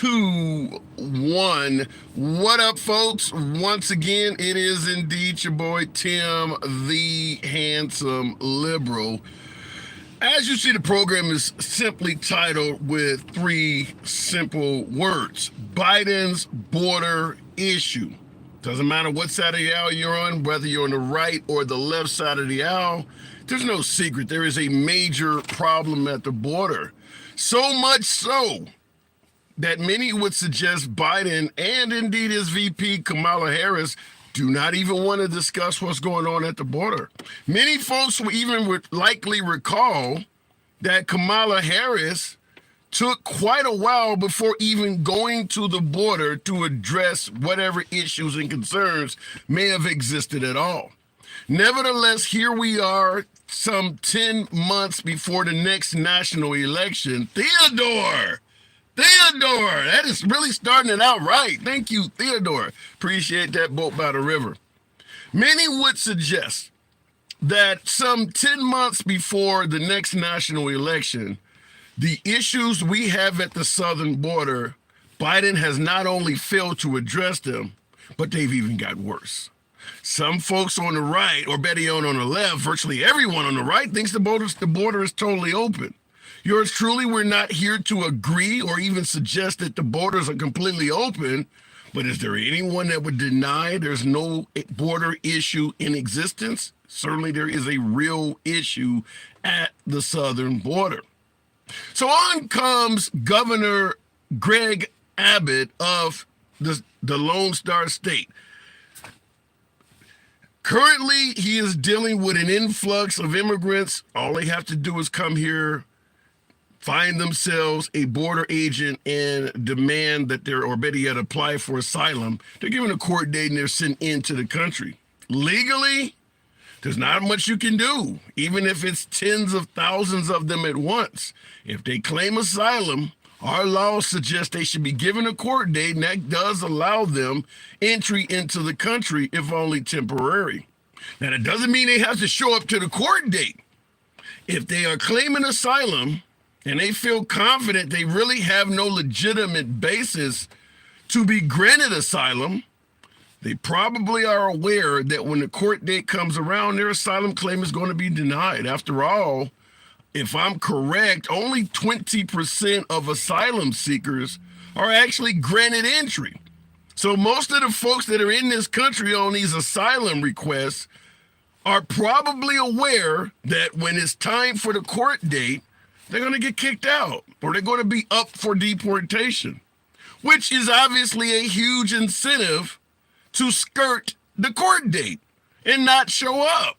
2, 1. What up, folks? Once again, it is indeed your boy Tim, the handsome liberal. As you see, the program is simply titled with 3 simple words: Biden's border issue. Doesn't matter what side of the aisle you're on, whether you're on the right or the left side of the aisle, there's no secret. There is a major problem at the border. So much so that many would suggest Biden and indeed his VP Kamala Harris do not even want to discuss what's going on at the border. Many folks will even likely recall that Kamala Harris took quite a while before even going to the border to address whatever issues and concerns may have existed at all. Nevertheless, here we are some 10 months before the next national election. Theodore, that is really starting it out right. Thank you, Theodore. Appreciate that boat by the river. Many would suggest that some 10 months before the next national election, the issues we have at the southern border, Biden has not only failed to address them, but they've even got worse. Some folks on the right, or better yet on the left, virtually everyone on the right, thinks the border is totally open. Yours truly, we're not here to agree or even suggest that the borders are completely open, but is there anyone that would deny there's no border issue in existence? Certainly there is a real issue at the southern border. So on comes Governor Greg Abbott of the Lone Star State. Currently, he is dealing with an influx of immigrants. All they have to do is come here, find themselves a border agent, and demand that or better yet, apply for asylum. They're given a court date and they're sent into the country. Legally, there's not much you can do, even if it's tens of thousands of them at once. If they claim asylum, our laws suggest they should be given a court date, and that does allow them entry into the country, if only temporary. Now, that doesn't mean they have to show up to the court date. If they are claiming asylum and they feel confident they really have no legitimate basis to be granted asylum, they probably are aware that when the court date comes around, their asylum claim is going to be denied. After all, if I'm correct, only 20% of asylum seekers are actually granted entry. So most of the folks that are in this country on these asylum requests are probably aware that when it's time for the court date, they're going to get kicked out or they're going to be up for deportation, which is obviously a huge incentive to skirt the court date and not show up.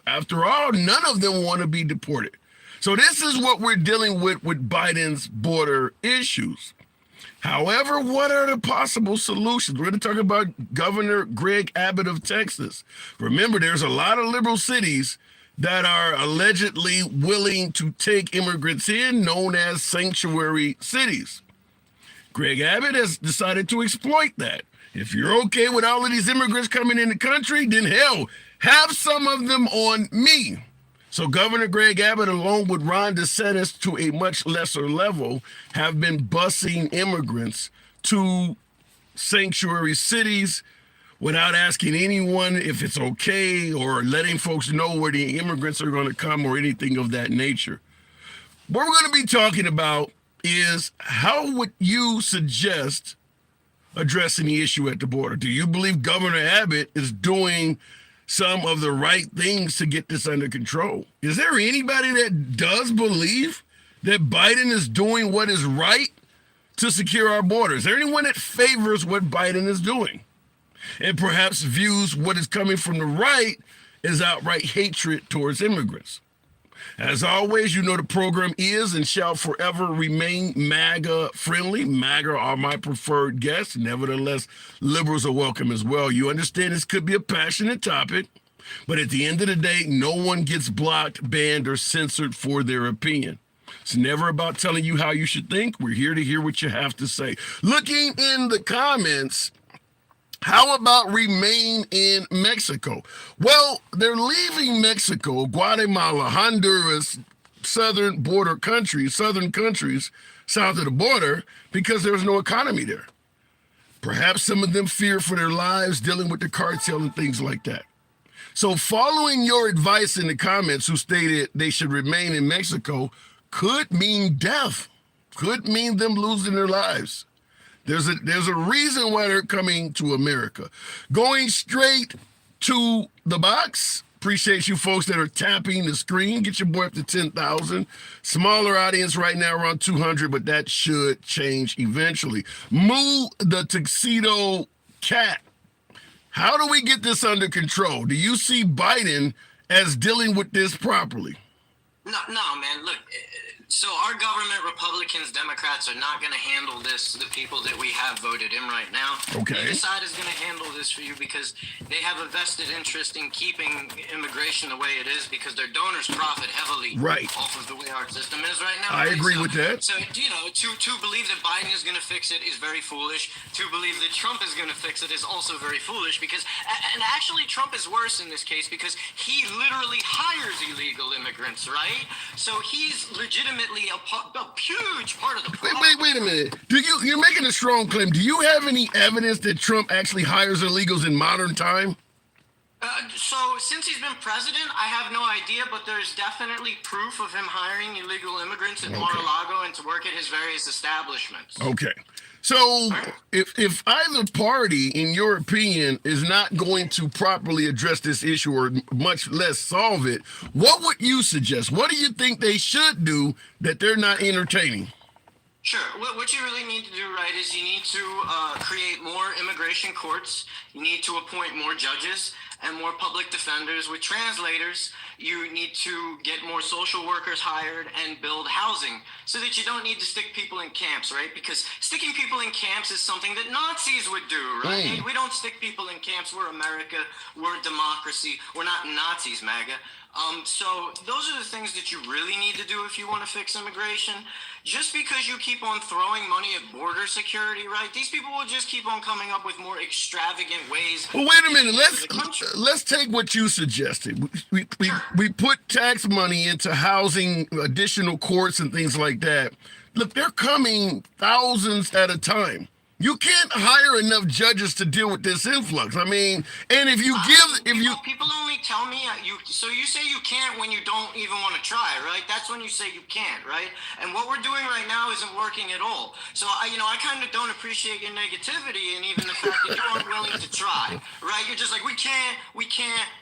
After all, none of them want to be deported. So this is what we're dealing with Biden's border issues. However, what are the possible solutions? We're going to talk about Governor Greg Abbott of Texas. Remember, there's a lot of liberal cities that are allegedly willing to take immigrants in, known as sanctuary cities. Greg Abbott has decided to exploit that. If you're okay with all of these immigrants coming in the country, then hell, have some of them on me. So Governor Greg Abbott, along with Ron DeSantis to a much lesser level, have been busing immigrants to sanctuary cities without asking anyone if it's okay or letting folks know where the immigrants are going to come or anything of that nature. What we're going to be talking about is how would you suggest addressing the issue at the border? Do you believe Governor Abbott is doing some of the right things to get this under control? Is there anybody that does believe that Biden is doing what is right to secure our borders? Is there anyone that favors what Biden is doing and perhaps views what is coming from the right as outright hatred towards immigrants? As always, you know the program is and shall forever remain MAGA friendly. MAGA are my preferred guests. Nevertheless, liberals are welcome as well. You understand this could be a passionate topic, but at the end of the day, no one gets blocked, banned, or censored for their opinion. It's never about telling you how you should think. We're here to hear what you have to say. Looking in the comments, how about remain in Mexico? Well, they're leaving Mexico, Guatemala, Honduras, southern countries, south of the border because there was no economy there. Perhaps some of them fear for their lives dealing with the cartel and things like that. So following your advice in the comments who stated they should remain in Mexico could mean death, could mean them losing their lives. There's a reason why they're coming to America. Going straight to the box. Appreciate you folks that are tapping the screen. Get your boy up to 10,000. Smaller audience right now, around 200, but that should change eventually. Moo the Tuxedo Cat. How do we get this under control? Do you see Biden as dealing with this properly? No, man. Look, so our government, Republicans, Democrats, are not going to handle this, the people that we have voted in right now. Okay. Neither side is going to handle this for you because they have a vested interest in keeping immigration the way it is because their donors profit heavily off of the way our system is right now. I agree with that. So, to believe that Biden is going to fix it is very foolish. To believe that Trump is going to fix it is also very foolish because, and actually Trump is worse in this case because he literally hires illegal immigrants, right? So he's legitimately a huge part of the problem. Wait a minute. You're making a strong claim. Do you have any evidence that Trump actually hires illegals in modern time? So since he's been president, I have no idea, but there's definitely proof of him hiring illegal immigrants in Mar-a-Lago and to work at his various establishments. Okay. So if either party, in your opinion, is not going to properly address this issue or much less solve it, what would you suggest? What do you think they should do that they're not entertaining? Sure. What you really need to do, right, is you need to create more immigration courts. You need to appoint more judges and more public defenders with translators. You need to get more social workers hired and build housing so that you don't need to stick people in camps, right? Because sticking people in camps is something that Nazis would do, right? We don't stick people in camps. We're America. We're a democracy. We're not Nazis, MAGA. So those are the things that you really need to do if you want to fix immigration. Just because you keep on throwing money at border security, right? These people will just keep on coming up with more extravagant ways. Well, wait a minute. Let's take what you suggested. We put tax money into housing, additional courts and things like that. Look, they're coming thousands at a time. You can't hire enough judges to deal with this influx. I mean, and people only tell me so you say you can't when you don't even want to try, right? That's when you say you can't, right? And what we're doing right now isn't working at all. So I kind of don't appreciate your negativity and even the fact that you aren't willing to try, right? You're just like, we can't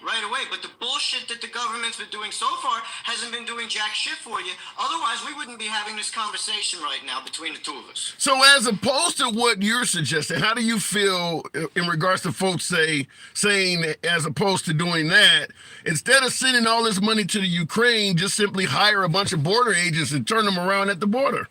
right away. But the bullshit that the government's been doing so far hasn't been doing jack shit for you. Otherwise, we wouldn't be having this conversation right now between the two of us. So as opposed to what you're suggesting, how do you feel in regards to folks saying as opposed to doing that, instead of sending all this money to the Ukraine, just simply hire a bunch of border agents and turn them around at the border?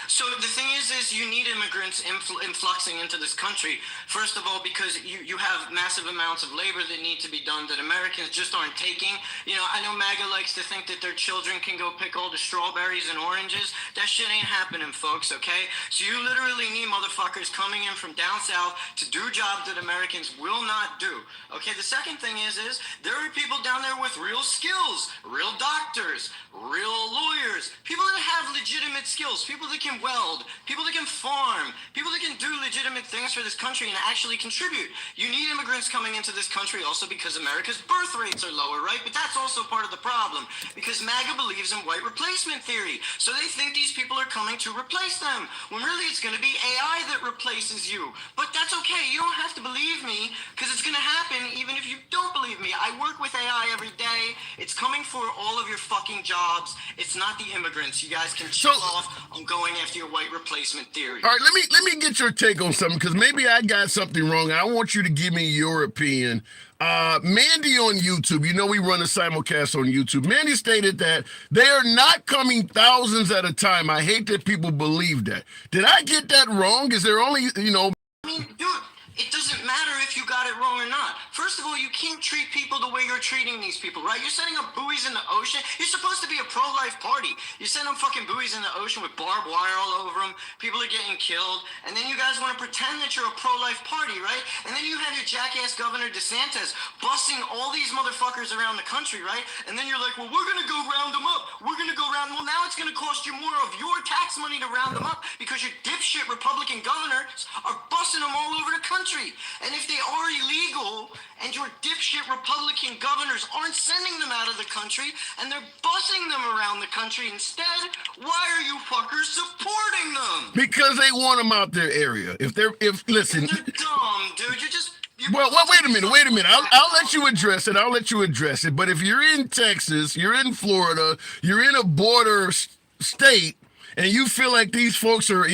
So the thing is you need immigrants influxing into this country, first of all, because you have massive amounts of labor that need to be done that Americans just aren't taking. I know MAGA likes to think that their children can go pick all the strawberries and oranges. That shit ain't happening, folks, okay? So you literally need motherfuckers coming in from down south to do jobs that Americans will not do, okay? The second thing is there are people down there with real skills, real doctors, real lawyers, people that have legitimate skills, people that can weld, people that can farm, people that can do legitimate things for this country and actually contribute. You need immigrants coming into this country also because America's birth rates are lower, right? But that's also part of the problem because MAGA believes in white replacement theory. So they think these people are coming to replace them when really it's going to be AI that replaces you. But that's okay. You don't have to believe me because it's going to happen even if you don't believe me. I work with AI every day. It's coming for all of your fucking jobs. It's not the immigrants. You guys can chill off on going after your white replacement theory. All right, let me get your take on something because maybe I got something wrong. I want you to give me your opinion. Mandy on YouTube, we run a simulcast on YouTube. Mandy stated that they are not coming thousands at a time. I hate that people believe that. Did I get that wrong? Is there only, I mean, dude, it doesn't matter if you got it wrong or not. First of all, you can't treat people the way you're treating these people, right? You're setting up buoys in the ocean. You're supposed to be a pro-life party. You set up fucking buoys in the ocean with barbed wire all over them. People are getting killed. And then you guys want to pretend that you're a pro-life party, right? And then you have your jackass Governor DeSantis busing all these motherfuckers around the country, right? And then you're like, well, we're going to go round them up. We're going to go round. Well, now it's going to cost you more of your tax money to round them up because your dipshit Republican governors are busting them all over the country. And if they are illegal and your dipshit Republican governors aren't sending them out of the country and they're busing them around the country instead, why are you fuckers supporting them? Because they want them out their area. Listen. They're dumb, dude. Well, wait a minute. I'll let you address it. But if you're in Texas, you're in Florida, you're in a border state, and you feel like these folks are,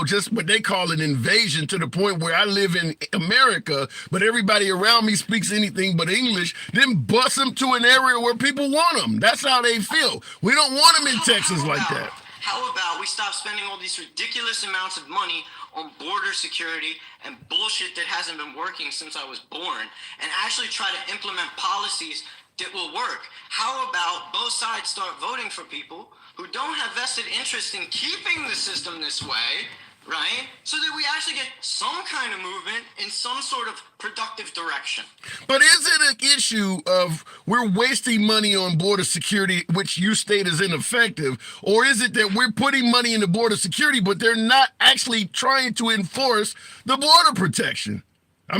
just what they call an invasion to the point where I live in America, but everybody around me speaks anything but English, then bus them to an area where people want them. That's how they feel. We don't want them in Texas like that. How about we stop spending all these ridiculous amounts of money on border security and bullshit that hasn't been working since I was born and actually try to implement policies that will work? How about both sides start voting for people who don't have vested interest in keeping the system this way, right? So that we actually get some kind of movement in some sort of productive direction. But is it an issue of we're wasting money on border security, which you state is ineffective, or is it that we're putting money into border security, but they're not actually trying to enforce the border protection? So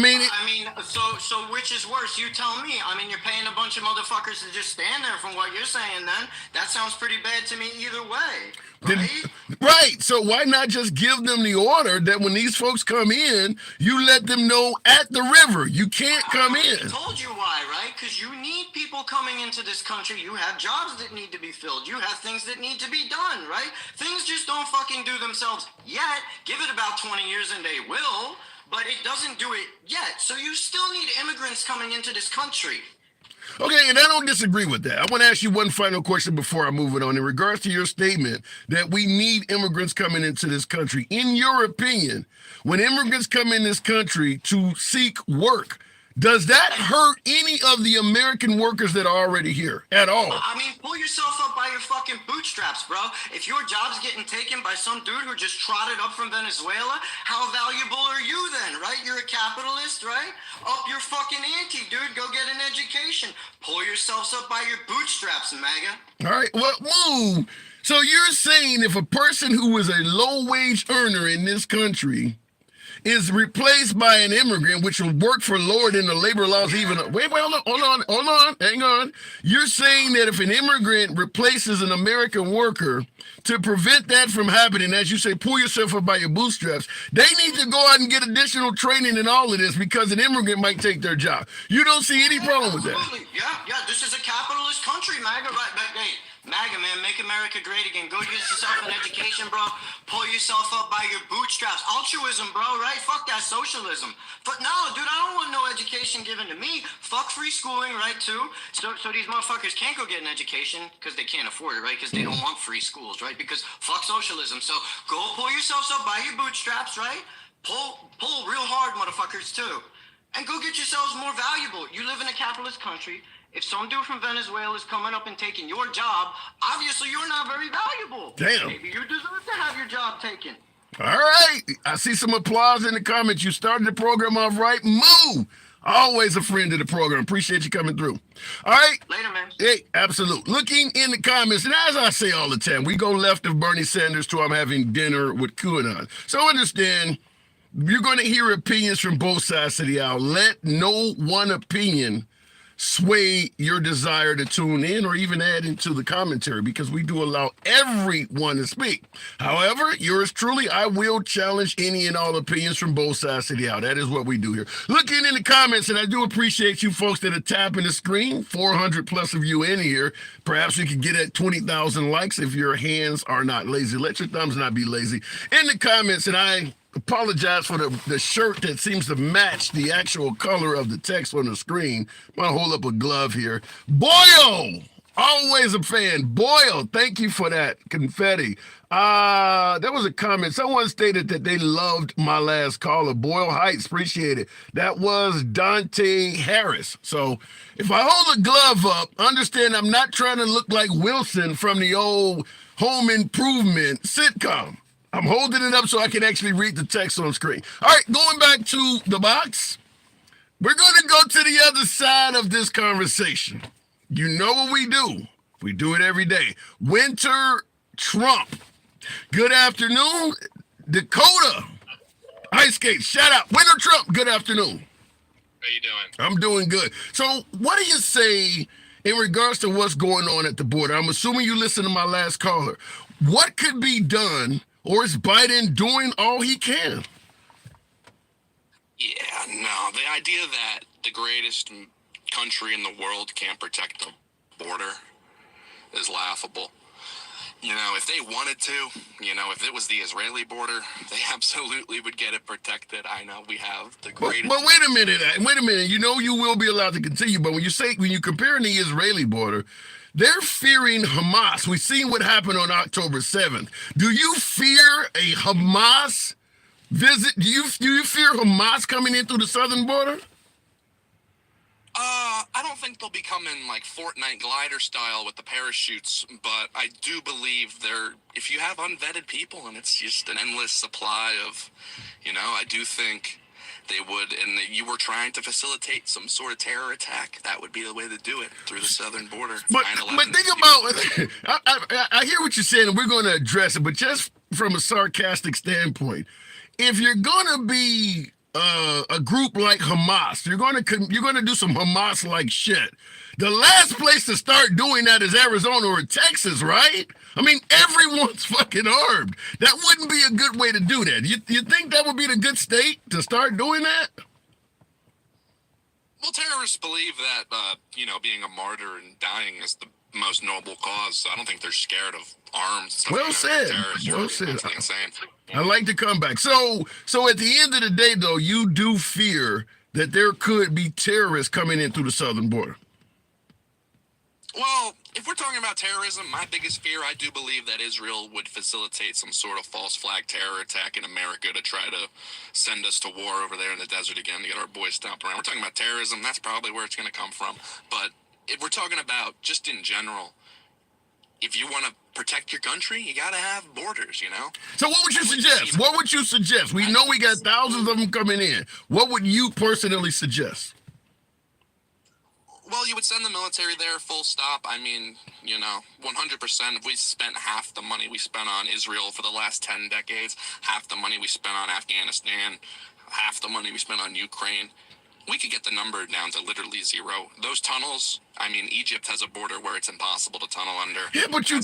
which is worse? You tell me. You're paying a bunch of motherfuckers to just stand there from what you're saying then. That sounds pretty bad to me either way. Right. So why not just give them the order that when these folks come in, you let them know at the river, you can't come in. I told you why, right? Because you need people coming into this country. You have jobs that need to be filled. You have things that need to be done, right? Things just don't fucking do themselves yet. Give it about 20 years and they will. But it doesn't do it yet. So you still need immigrants coming into this country. Okay, and I don't disagree with that. I want to ask you one final question before I move it on. In regards to your statement that we need immigrants coming into this country, in your opinion, when immigrants come in this country to seek work, does that hurt any of the American workers that are already here at all? Pull yourself up by your fucking bootstraps, bro. If your job's getting taken by some dude who just trotted up from Venezuela, how valuable are you then, right? You're a capitalist, right? Up your fucking ante, dude. Go get an education. Pull yourselves up by your bootstraps, MAGA. All right, well, move. So you're saying if a person who was a low-wage earner in this country is replaced by an immigrant, which will work for lower than the labor laws even. Hold on, hang on. You're saying that if an immigrant replaces an American worker, to prevent that from happening, as you say, pull yourself up by your bootstraps, they need to go out and get additional training in all of this because an immigrant might take their job. You don't see any problem with that? Absolutely. Yeah, this is a capitalist country, MAGA, right? Hey, MAGA, man, make America great again. Go get yourself an education, bro. Pull yourself up by your bootstraps. Altruism, bro, right? Fuck that socialism. But no, dude, I don't want no education given to me. Fuck free schooling, right, too? So these motherfuckers can't go get an education because they can't afford it, right? Because they don't want free schools, right? Because fuck socialism. So go pull yourselves up by your bootstraps, right? Pull real hard, motherfuckers, too. And go get yourselves more valuable. You live in a capitalist country. If some dude from Venezuela is coming up and taking your job, obviously you're not very valuable. Damn. Maybe you deserve to have your job taken. All right. I see some applause in the comments. You started the program off right. Move. Always a friend of the program. Appreciate you coming through. All right. Later, man. Hey, absolute. Looking in the comments, and as I say all the time, we go left of Bernie Sanders to I'm having dinner with QAnon. So understand, you're going to hear opinions from both sides of the aisle. Let no one opinion sway your desire to tune in or even add into the commentary, because we do allow everyone to speak. However, yours truly, I will challenge any and all opinions from both sides of the aisle. That is what we do here. Looking in the comments, and I do appreciate you folks that are tapping the screen, 400 plus of you in here. Perhaps we could get at 20,000 likes if your hands are not lazy. Let your thumbs not be lazy. In the comments, and I apologize for the shirt that seems to match the actual color of the text on the screen. I'm gonna hold up a glove here. Boyo! Always a fan. Boyle, thank you for that confetti. There was a comment. Someone stated that they loved my last caller. Boyle Heights, appreciate it. That was Dante Harris. So if I hold a glove up, understand I'm not trying to look like Wilson from the old Home Improvement sitcom. I'm holding it up so I can actually read the text on screen. All right, going back to the box. We're going to go to the other side of this conversation. You know what we do. We do it every day. Winter Trump. Good afternoon. Dakota. Ice skate. Shout out. Winter Trump. Good afternoon. How you doing? I'm doing good. So what do you say in regards to what's going on at the border? I'm assuming you listened to my last caller. What could be done, or is Biden doing all he can? Yeah, no. The idea that the greatest country in the world can't protect the border is laughable. You know, if they wanted to, you know, if it was the Israeli border, they absolutely would get it protected. I know we have the greatest. But wait a minute. You know you will be allowed to continue, but when you compare the Israeli border, they're fearing Hamas. We've seen what happened on October 7th. Do you fear a Hamas visit? Do you fear Hamas coming in through the southern border? I don't think they'll be coming like Fortnite glider style with the parachutes, but I do believe if you have unvetted people and it's just an endless supply of, you know, I do think they would, and you were trying to facilitate some sort of terror attack, that would be the way to do it through the southern border. But think about, I hear what you're saying, and we're going to address it, but just from a sarcastic standpoint, if you're going to be a group like Hamas, you're going to do some Hamas-like shit. The last place to start doing that is Arizona or Texas, right? I mean, everyone's fucking armed. That wouldn't be a good way to do that. You think that would be the good state to start doing that? Well, terrorists believe that, you know, being a martyr and dying is the most noble cause. So I don't think they're scared of arms. Well said. Well said. Insane. I like to come back. So at the end of the day, though, you do fear that there could be terrorists coming in through the southern border. Well, if we're talking about terrorism, my biggest fear, I do believe that Israel would facilitate some sort of false flag terror attack in America to try to send us to war over there in the desert again to get our boys stomped around. We're talking about terrorism. That's probably where it's going to come from. But if we're talking about just in general, if you want to protect your country, you got to have borders, you know? So what would you suggest? What would you suggest? We know we got thousands of them coming in. What would you personally suggest? Well, you would send the military there, full stop. I mean, you know, 100%. If we spent half the money we spent on Israel for the last 10 decades, half the money we spent on Afghanistan, half the money we spent on Ukraine, we could get the number down to literally zero. Those tunnels, I mean, Egypt has a border where it's impossible to tunnel under. Yeah, but you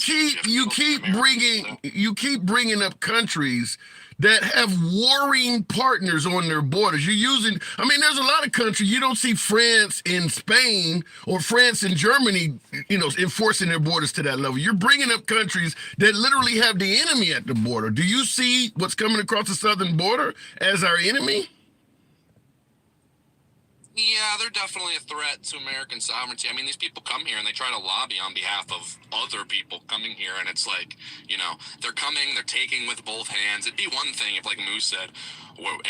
keep bringing up countries that have warring partners on their borders. You're using, I mean, there's a lot of countries, you don't see France and Spain or France and Germany, you know, enforcing their borders to that level. You're bringing up countries that literally have the enemy at the border. Do you see what's coming across the southern border as our enemy? Yeah, they're definitely a threat to American sovereignty. I mean, these people come here and they try to lobby on behalf of other people coming here, and it's like, you know, they're coming, they're taking with both hands. It'd be one thing if, like Moose said,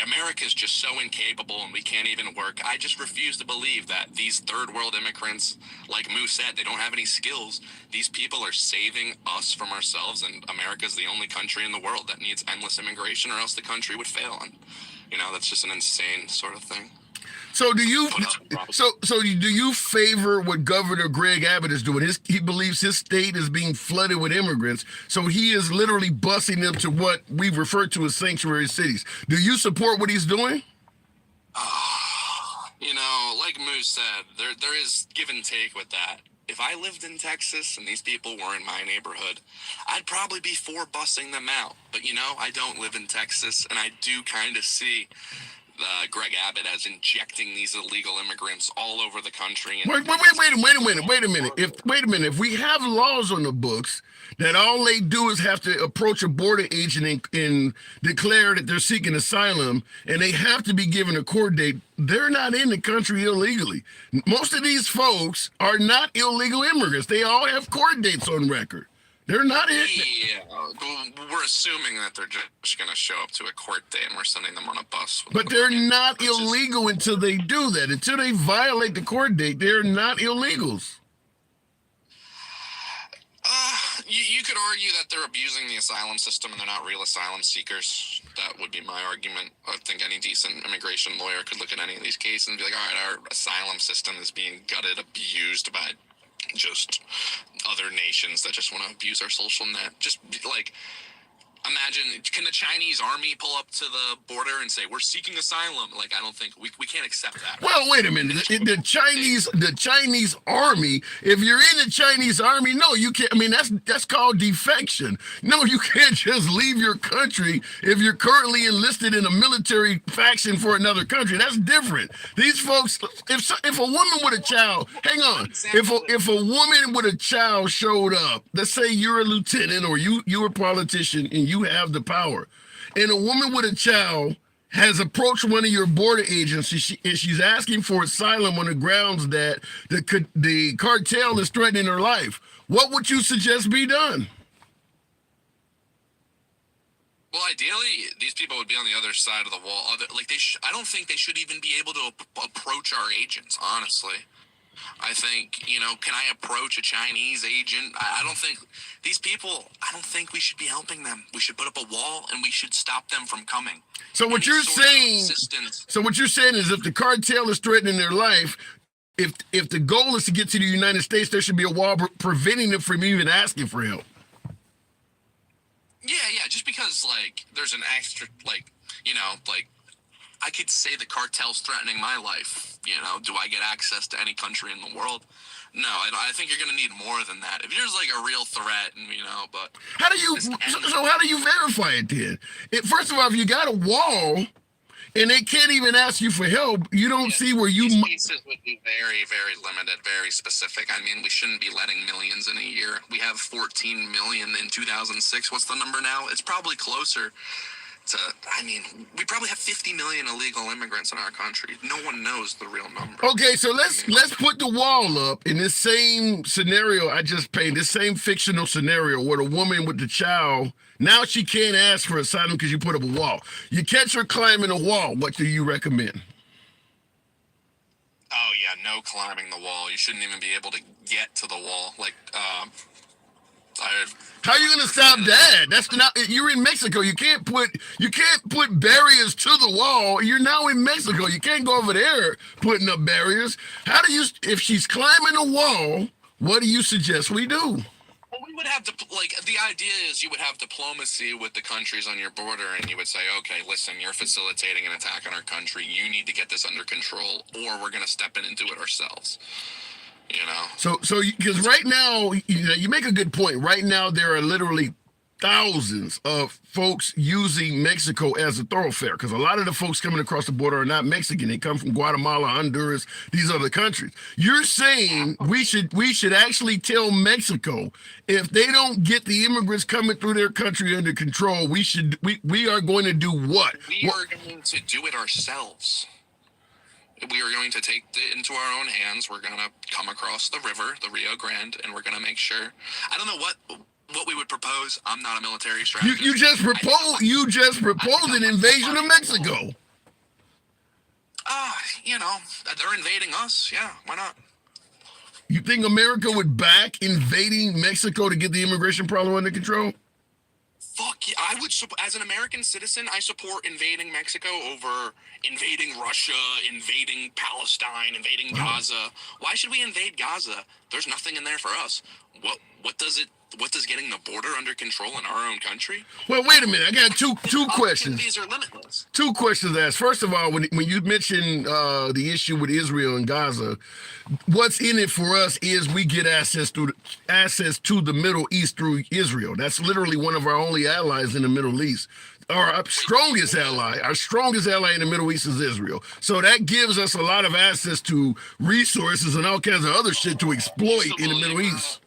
America's just so incapable and we can't even work. I just refuse to believe that these third world immigrants, like Moose said, they don't have any skills. These people are saving us from ourselves, and America's the only country in the world that needs endless immigration, or else the country would fail. And, you know, that's just an insane sort of thing. So do you favor what Governor Greg Abbott is doing? He believes his state is being flooded with immigrants, so he is literally busing them to what we refer to as sanctuary cities. Do you support what he's doing? You know, like Moose said, there is give and take with that. If I lived in Texas and these people were in my neighborhood, I'd probably be for busing them out. But, you know, I don't live in Texas, and I do kind of see Greg Abbott as injecting these illegal immigrants all over the country. And Wait a minute. If we have laws on the books that all they do is have to approach a border agent and declare that they're seeking asylum, and they have to be given a court date, they're not in the country illegally. Most of these folks are not illegal immigrants. They all have court dates on record. They're not in. Yeah, we're assuming that they're just going to show up to a court date and we're sending them on a bus. But they're not illegal until they do that. Until they violate the court date, they're not illegals. You could argue that they're abusing the asylum system and they're not real asylum seekers. That would be my argument. I think any decent immigration lawyer could look at any of these cases and be like, all right, our asylum system is being gutted, abused by just other nations that just want to abuse our social net. Just like, imagine, can the Chinese army pull up to the border and say, we're seeking asylum? Like, I don't think we can't accept that. Well, wait a minute. The Chinese army, if you're in the Chinese army, no, you can't. I mean, that's called defection. No, you can't just leave your country if you're currently enlisted in a military faction for another country. That's different. These folks, if a woman with a child, hang on, if a woman with a child showed up, let's say you're a lieutenant or you're a politician and you have the power, and a woman with a child has approached one of your border agents and she's asking for asylum on the grounds that the cartel is threatening her life, what would you suggest be done? Well, ideally, these people would be on the other side of the wall. I don't think they should even be able to approach our agents, honestly. I think, can I approach a Chinese agent? I don't think these people, I don't think we should be helping them. We should put up a wall and we should stop them from coming. So what you're saying is if the cartel is threatening their life, if the goal is to get to the United States, there should be a wall preventing them from even asking for help. Yeah, just because, there's an extra, I could say the cartel's threatening my life. Do I get access to any country in the world? No, I think you're going to need more than that. If there's a real threat, but how do you verify it then? First of all, if you got a wall and they can't even ask you for help, you don't see where you. These cases would be very, very limited, very specific. I mean, we shouldn't be letting millions in a year. We have 14 million in 2006. What's the number now? It's probably closer. We probably have 50 million illegal immigrants in our country. No one knows the real number. Okay, so let's put the wall up in this same scenario I just painted, this same fictional scenario where the woman with the child, now she can't ask for asylum because you put up a wall. You catch her climbing a wall. What do you recommend? Oh, yeah, no climbing the wall. You shouldn't even be able to get to the wall. How are you going to stop that? That's not. You're in Mexico. You can't put barriers to the wall. You're now in Mexico. You can't go over there putting up barriers. How do you? If she's climbing a wall, what do you suggest we do? Well, we would have to the idea is you would have diplomacy with the countries on your border, and you would say, okay, listen, you're facilitating an attack on our country. You need to get this under control, or we're going to step in and do it ourselves. So because right now, you make a good point. Right now, there are literally thousands of folks using Mexico as a thoroughfare, because a lot of the folks coming across the border are not Mexican. They come from Guatemala, Honduras, these other countries. You're saying we should actually tell Mexico, if they don't get the immigrants coming through their country under control, we are going to do what? We are going to do it ourselves. We are going to take it into our own hands. We're going to come across the river, the Rio Grande, and we're going to make sure. I don't know what we would propose. I'm not a military strategist. You just proposed an invasion of Mexico. They're invading us. Yeah, why not? You think America would back invading Mexico to get the immigration problem under control? Fuck yeah, I would as an American citizen, I support invading Mexico over invading Russia, invading Palestine, invading Gaza. Why should we invade Gaza? There's nothing in there for us. What does getting the border under control in our own country? Well, wait a minute. I got two questions. These are limitless. Two questions to ask. First of all, when you mention the issue with Israel and Gaza, what's in it for us is we get access to the Middle East through Israel. That's literally one of our only allies in the Middle East. our strongest ally, in the Middle East is Israel. So that gives us a lot of access to resources and all kinds of other shit to exploit in the Middle East.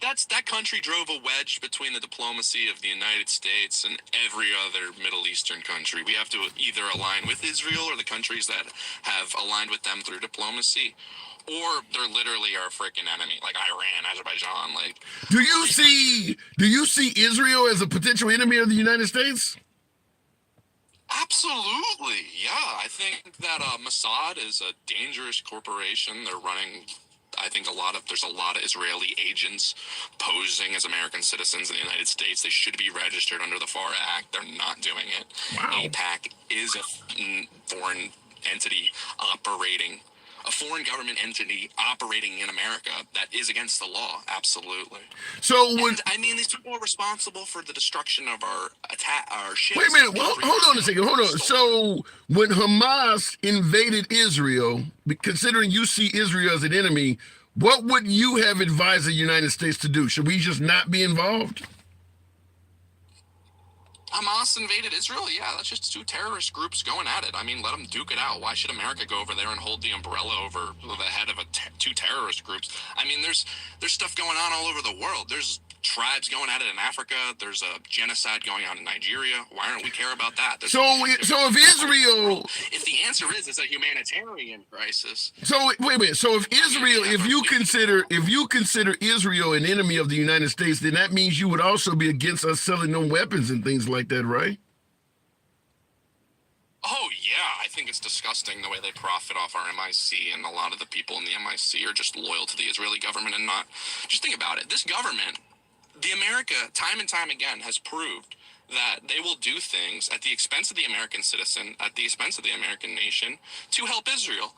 That country drove a wedge between the diplomacy of the United States and every other Middle Eastern country. We have to either align with Israel or the countries that have aligned with them through diplomacy, or they're literally our freaking enemy, like Iran, Azerbaijan. Like, do you see Israel as a potential enemy of the United States? Absolutely, yeah. I think that Mossad is a dangerous corporation. They're running. I think there's a lot of Israeli agents posing as American citizens in the United States. They should be registered under the FAR Act. They're not doing it. Wow. AIPAC is a foreign entity operating, a foreign government entity operating in America that is against the law. Absolutely. So these people are responsible for the destruction of our ships. Wait a minute. Hold on a second. Hold on. So when Hamas invaded Israel, considering you see Israel as an enemy, what would you have advised the United States to do? Should we just not be involved? Hamas invaded Israel? Yeah, that's just two terrorist groups going at it. I mean, let them duke it out. Why should America go over there and hold the umbrella over the head of two terrorist groups? I mean, there's stuff going on all over the world. There's tribes going at it in Africa. There's a genocide going on in Nigeria. Why don't we care about that? So if Israel... If the answer is it's a humanitarian crisis... So wait a minute. So if Israel, if you consider Israel an enemy of the United States, then that means you would also be against us selling them weapons and things like that, right? Oh, yeah. I think it's disgusting the way they profit off our MIC, and a lot of the people in the MIC are just loyal to the Israeli government and not... Just think about it. This government... The America, time and time again, has proved that they will do things at the expense of the American citizen, at the expense of the American nation, to help Israel.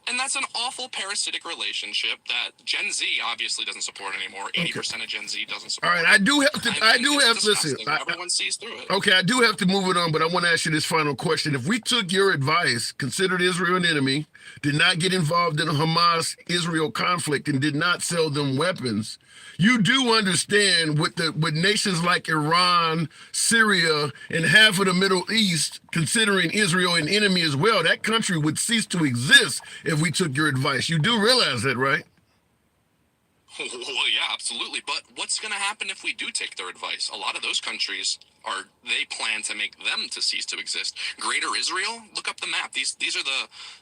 And that's an awful parasitic relationship that Gen Z obviously doesn't support anymore. 80% of Gen Z doesn't support. All right, I do have listen. Everyone sees through it. Okay, I do have to move it on, but I want to ask you this final question. If we took your advice, considered Israel an enemy, did not get involved in a Hamas-Israel conflict, and did not sell them weapons, you do understand with nations like Iran, Syria, and half of the Middle East considering Israel an enemy as well, that country would cease to exist if we took your advice. You do realize that, right? Well, yeah, absolutely. But what's going to happen if we do take their advice? A lot of those countries they plan to make them to cease to exist. Greater Israel, look up the map. These are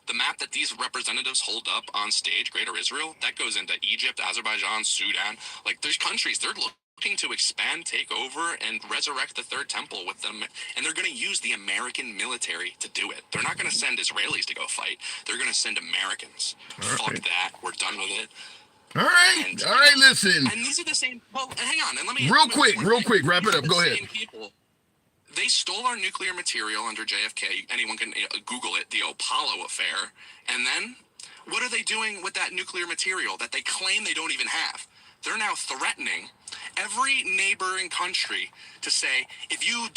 the map that these representatives hold up on stage. Greater Israel, that goes into Egypt, Azerbaijan, Sudan. Like, there's countries, they're looking to expand, take over, and resurrect the third temple with them. And they're going to use the American military to do it. They're not going to send Israelis to go fight. They're going to send Americans. Fuck that. We're done with it. All right, listen. And these are the same. Well, hang on, and let me real quick, wrap it up. Go ahead. People, they stole our nuclear material under JFK. Anyone can Google it, the Apollo affair. And then, what are they doing with that nuclear material that they claim they don't even have? They're now threatening every neighboring country to say, if you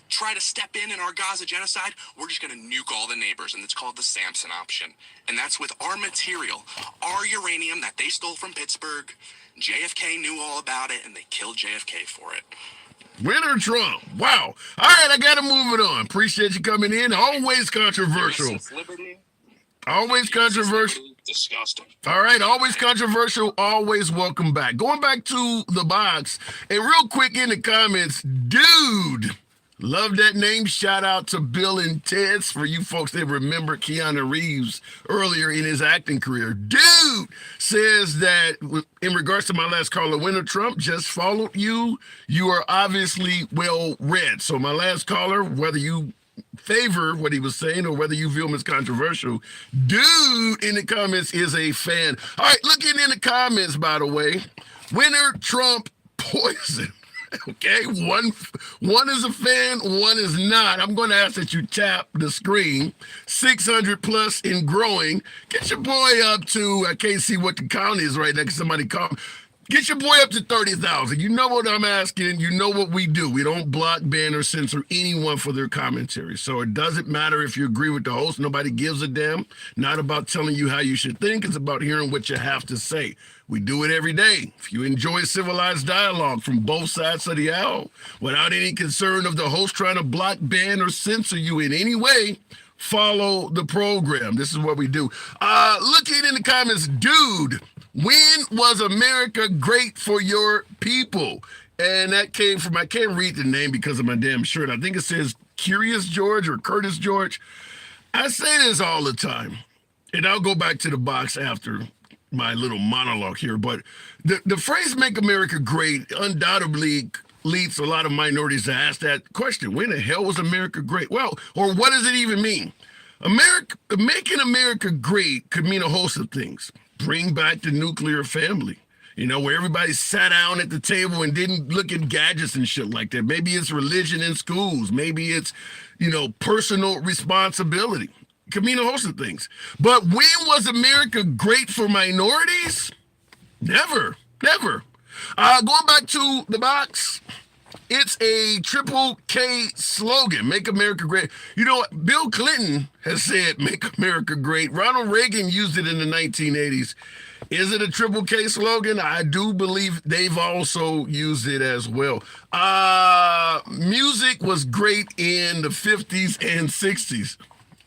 try to step in our Gaza genocide, we're just going to nuke all the neighbors. And it's called the Samson option. And that's with our material, our uranium that they stole from Pittsburgh. JFK knew all about it, and they killed JFK for it. Winner Trump. Wow. All right, I got to move it on. Appreciate you coming in. Always controversial. Always controversial. Disgusting. All right, always controversial, always welcome back. Going back to the box, and real quick in the comments, dude, love that name. Shout out to Bill and Ted's for you folks that remember Keanu Reeves earlier in his acting career. Dude says that in regards to my last caller, Winner Trump, just followed you. You are obviously well read. So my last caller, whether you favor what he was saying or whether you view him as controversial, dude in the comments is a fan. All right, looking in the comments, by the way, Winner Trump poison. Okay, one is a fan, one is not. I'm going to ask that you tap the screen. 600 plus and growing. Get your boy up to, I can't see what the count is right now because somebody called. Get your boy up to 30,000. You know what I'm asking. You know what we do. We don't block, ban, or censor anyone for their commentary. So it doesn't matter if you agree with the host. Nobody gives a damn. Not about telling you how you should think. It's about hearing what you have to say. We do it every day. If you enjoy civilized dialogue from both sides of the aisle, without any concern of the host trying to block, ban, or censor you in any way, follow the program. This is what we do. Looking in the comments, dude, when was America great for your people? And that came from, I can't read the name because of my damn shirt. I think it says Curious George or Curtis George. I say this all the time, and I'll go back to the box after my little monologue here, but the phrase make America great undoubtedly leads a lot of minorities to ask that question. When the hell was America great? Well, or what does it even mean? Making America great could mean a host of things. Bring back the nuclear family, you know, where everybody sat down at the table and didn't look at gadgets and shit like that. Maybe it's religion in schools. Maybe it's, you know, personal responsibility. It could mean a host of things. But when was America great for minorities? Never, never. Going back to the box, it's a triple K slogan, make America great. You know what? Bill Clinton has said, make America great. Ronald Reagan used it in the 1980s. Is it a triple K slogan? I do believe they've also used it as well. Music was great in the 50s and 60s.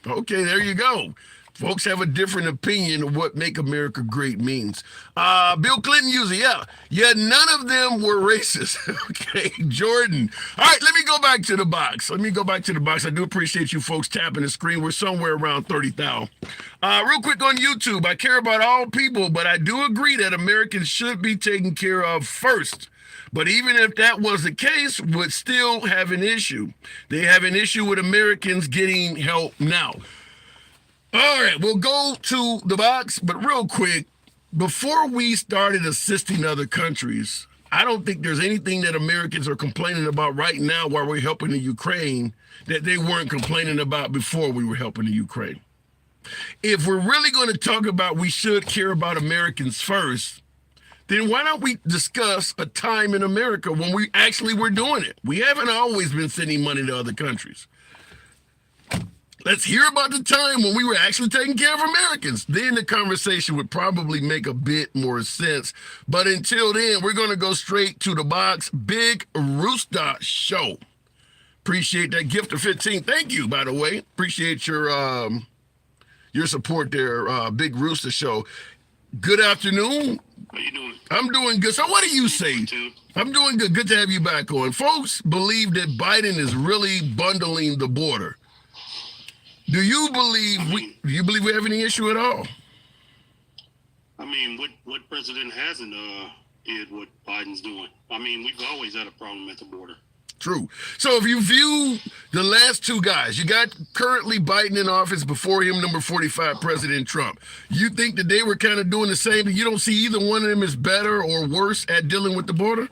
Okay, there you go. Folks have a different opinion of what make America great means. Bill Clinton used it, yeah, none of them were racist. Okay, Jordan. All right, let me go back to the box. I do appreciate you folks tapping the screen. We're somewhere around 30,000. Real quick on YouTube, I care about all people, but I do agree that Americans should be taken care of first. But even if that was the case, would still have an issue. They have an issue with Americans getting help now. All right, we'll go to the box, but real quick, before we started assisting other countries, I don't think there's anything that Americans are complaining about right now while we're helping the Ukraine that they weren't complaining about before we were helping the Ukraine. If we're really going to talk about we should care about Americans first, then why don't we discuss a time in America when we actually were doing it? We haven't always been sending money to other countries. Let's hear about the time when we were actually taking care of Americans. Then the conversation would probably make a bit more sense. But until then, we're going to go straight to the box. Big Rooster Show. Appreciate that gift of 15. Thank you, by the way. Appreciate your support there, Big Rooster Show. Good afternoon. How you doing? I'm doing good. So what do you say? I'm doing good. Good to have you back on. Folks believe that Biden is really bundling the border. Do you believe we have any issue at all? I mean, what president hasn't did what Biden's doing? I mean, we've always had a problem at the border. True. So if you view the last two guys, you got currently Biden in office, before him, number 45, President Trump. You think that they were kind of doing the same? You don't see either one of them as better or worse at dealing with the border?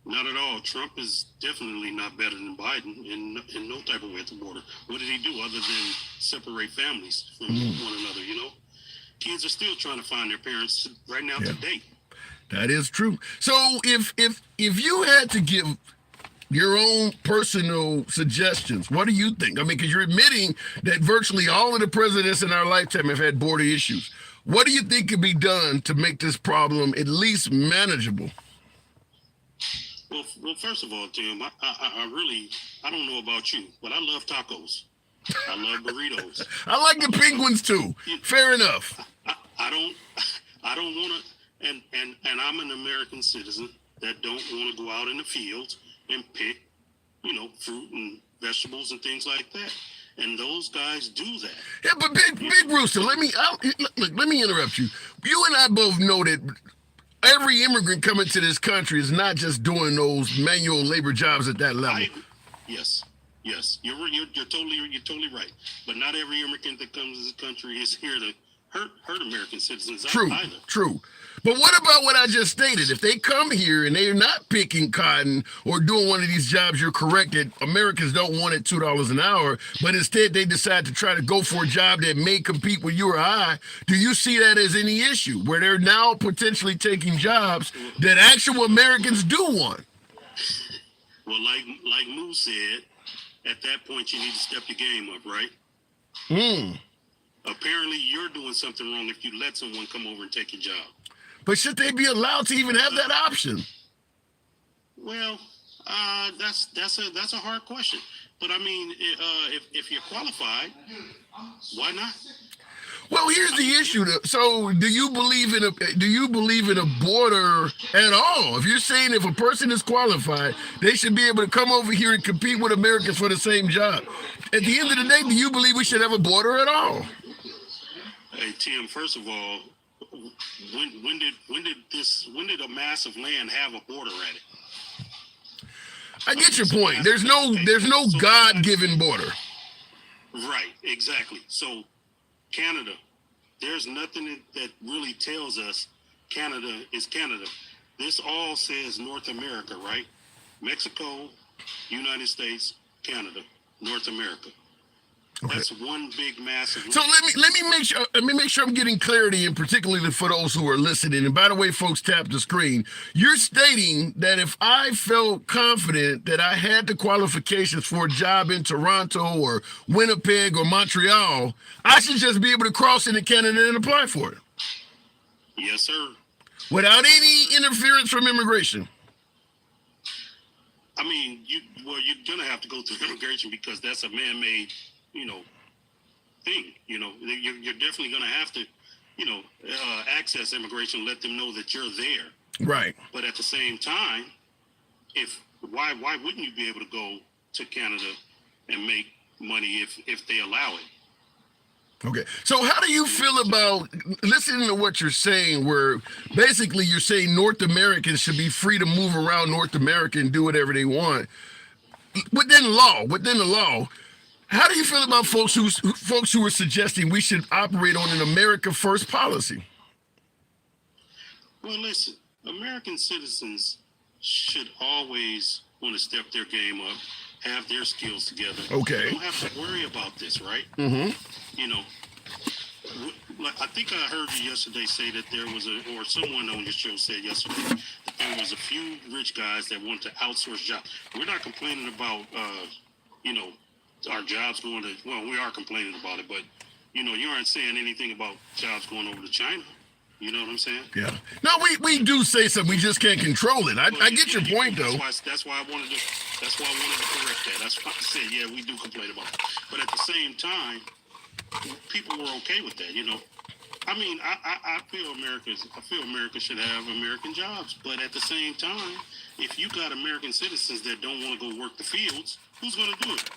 Not at all. Trump is definitely not better than Biden in no type of way at the border. What did he do other than separate families from one another, you know? Kids are still trying to find their parents right now today. That is true. So if you had to give your own personal suggestions, what do you think? I mean, because you're admitting that virtually all of the presidents in our lifetime have had border issues. What do you think could be done to make this problem at least manageable? Well, first of all, Tim, I don't know about you, but I love tacos. I love burritos. I like the penguins too. Fair enough. I don't want to, and I'm an American citizen that don't want to go out in the fields and pick, you know, fruit and vegetables and things like that. And those guys do that. Yeah, but Big Rooster, let me interrupt you. You and I both know that every immigrant coming to this country is not just doing those manual labor jobs at that level. Yes, you're totally right. But not every immigrant that comes to this country is here to hurt American citizens either. True. But what about what I just stated? If they come here and they're not picking cotton or doing one of these jobs, you're correct that Americans don't want it $2 an hour, but instead they decide to try to go for a job that may compete with you or I. Do you see that as any issue where they're now potentially taking jobs that actual Americans do want? Well, like Moose said, at that point you need to step your game up, right? Apparently you're doing something wrong if you let someone come over and take your job. But should they be allowed to even have that option? Well, that's a hard question. But I mean, if you're qualified, why not? Well, here's the issue. So, do you believe in a border at all? If you're saying if a person is qualified, they should be able to come over here and compete with Americans for the same job. At the end of the day, do you believe we should have a border at all? Hey Tim, first of all, when did a mass of land have a border at it? I get your point. There's no God-given border. Right, exactly. So Canada, there's nothing that really tells us Canada is Canada. This all says North America, right? Mexico, United States, Canada, North America. Okay. That's one big massive. So let me make sure I'm getting clarity, and particularly for those who are listening. And by the way, folks, tap the screen. You're stating that if I felt confident that I had the qualifications for a job in Toronto or Winnipeg or Montreal, I should just be able to cross into Canada and apply for it. Yes, sir. Without any interference from immigration. I mean, you're gonna have to go through immigration because that's a man-made, thing. You're definitely gonna have to, access immigration, let them know that you're there. Right. But at the same time, why wouldn't you be able to go to Canada and make money if they allow it? Okay. So how do you feel about listening to what you're saying, where basically you're saying North Americans should be free to move around North America and do whatever they want within the law? How do you feel about folks who are suggesting we should operate on an America First policy? Well, listen, American citizens should always want to step their game up, have their skills together. Okay. You don't have to worry about this, right? Mm-hmm. I think I heard you yesterday say that there was or someone on your show said yesterday that there was a few rich guys that want to outsource jobs. We're not complaining about, our jobs going to, well, we are complaining about it, but, you aren't saying anything about jobs going over to China. You know what I'm saying? Yeah. No, we do say something. We just can't control it. I get your point, though. That's why I wanted to correct that. That's why I said, yeah, we do complain about it. But at the same time, people were okay with that, I mean, I feel America should have American jobs, but at the same time, if you got American citizens that don't want to go work the fields, who's going to do it?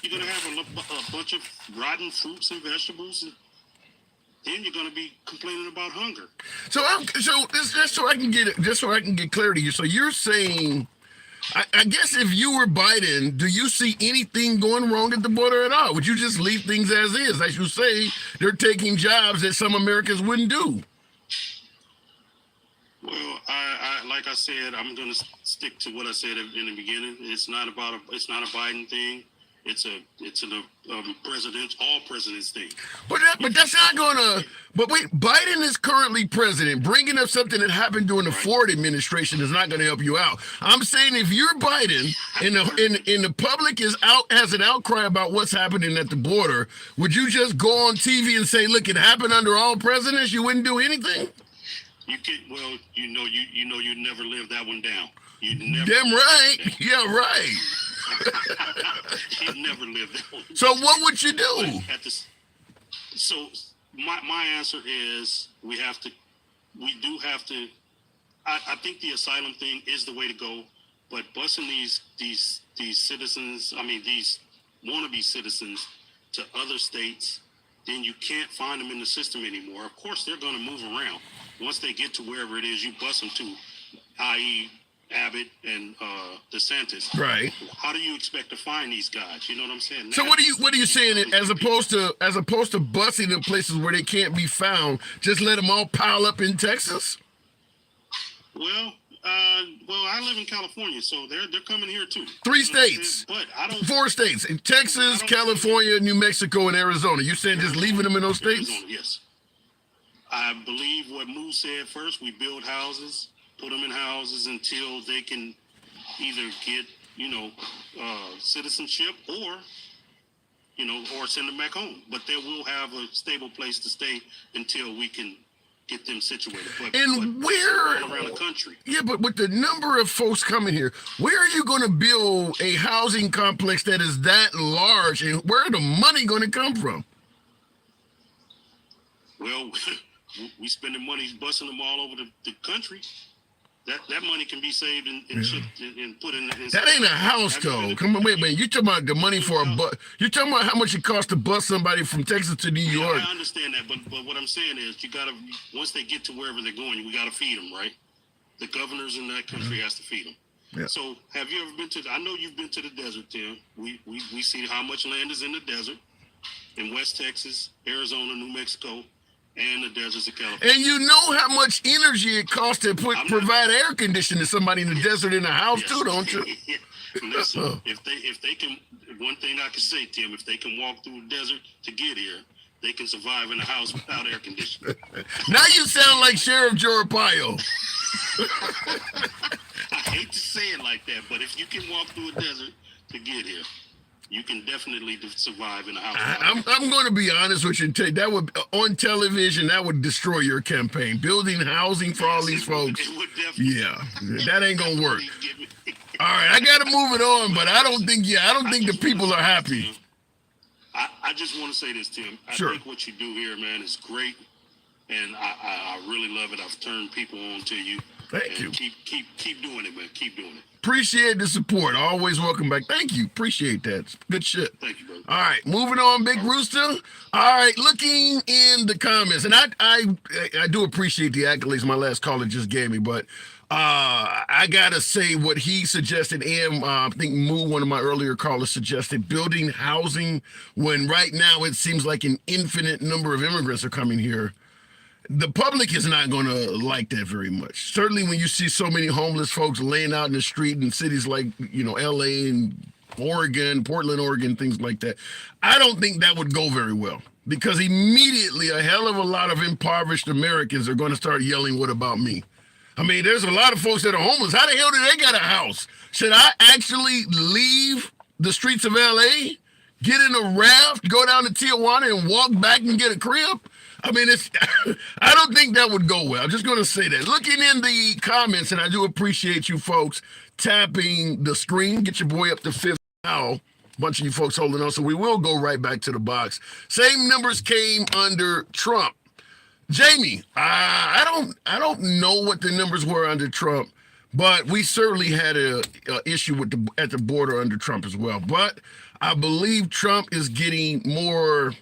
You're going to have a bunch of rotten fruits and vegetables, and then you're going to be complaining about hunger. So just so I can get clarity. So you're saying, I guess if you were Biden, do you see anything going wrong at the border at all? Would you just leave things as is? As you say, they're taking jobs that some Americans wouldn't do. Well, I like I said, I'm going to stick to what I said in the beginning. It's not a Biden thing. It's an all presidents thing. But that's not gonna. But wait, Biden is currently president. Bringing up something that happened during the Ford administration is not going to help you out. I'm saying if you're Biden and the public has an outcry about what's happening at the border, would you just go on TV and say, "Look, it happened under all presidents"? You wouldn't do anything. You could. Well, you never live that one down. You never. Damn right. Yeah, right. He'd never lived that one. So what would you do? So my answer is we do have to. I think the asylum thing is the way to go, but busing these citizens, these wannabe citizens to other states, then you can't find them in the system anymore. Of course, they're going to move around. Once they get to wherever it is you bus them to, i.e. Abbott and DeSantis. Right. How do you expect to find these guys? You know what I'm saying? So what are you saying? As opposed to busing in places where they can't be found, just let them all pile up in Texas? I live in California, so they're coming here too. 3 states, but I don't. 4 states: in Texas, California, New Mexico, and Arizona. You saying just leaving them in those states? Arizona, yes. I believe what Moose said first. We build houses, put them in houses until they can either get, citizenship or send them back home. But they will have a stable place to stay until we can get them situated. Where around the country? Yeah, but with the number of folks coming here, where are you going to build a housing complex that is that large, and where are the money going to come from? Well, we spending money busing them all over the country. That money can be saved and put in. That ain't a house, though. Come on, wait. You talking about the money for a bus? You talking about how much it costs to bus somebody from Texas to New York? I understand that, but what I'm saying is, you gotta, once they get to wherever they're going, we gotta feed them, right? The governors in that country has to feed them. Yeah. So, have you ever been to? I know you've been to the desert, Tim. We see how much land is in the desert, in West Texas, Arizona, New Mexico, and the deserts of California. And you know how much energy it costs to provide air conditioning to somebody in the desert in a house too, don't you? Listen, if they can, one thing I can say, Tim, if they can walk through the desert to get here, they can survive in a house without air conditioning. Now you sound like Sheriff Joe Arpaio. I hate to say it like that, but if you can walk through a desert to get here, you can definitely survive in a house. I'm going to be honest with you. That would, on television, that would destroy your campaign. Building housing for all these folks. It would definitely. Yeah, that ain't going to work. All right, I got to move it on, but I don't think the people are happy. I just want to say this, Tim. I think what you do here, man, is great, and I really love it. I've turned people on to you. Thank you. Keep doing it, man. Keep doing it. Appreciate the support. Always welcome back. Thank you. Appreciate that. It's good shit. Thank you, brother. All right, moving on, Big Rooster. All right, looking in the comments, and I do appreciate the accolades my last caller just gave me, but I gotta say what he suggested, and I think Moo, one of my earlier callers, suggested building housing when right now it seems like an infinite number of immigrants are coming here. The public is not going to like that very much. Certainly when you see so many homeless folks laying out in the street in cities like, LA and Oregon, Portland, Oregon, things like that. I don't think that would go very well, because immediately a hell of a lot of impoverished Americans are going to start yelling, "What about me?" I mean, there's a lot of folks that are homeless. How the hell do they got a house? Should I actually leave the streets of LA, get in a raft, go down to Tijuana and walk back and get a crib? I mean, I don't think that would go well. I'm just going to say that. Looking in the comments, and I do appreciate you folks tapping the screen. Get your boy up to 5th now. A bunch of you folks holding on, so we will go right back to the box. Same numbers came under Trump. Jamie, I don't know what the numbers were under Trump, but we certainly had a issue at the border under Trump as well. But I believe Trump is getting more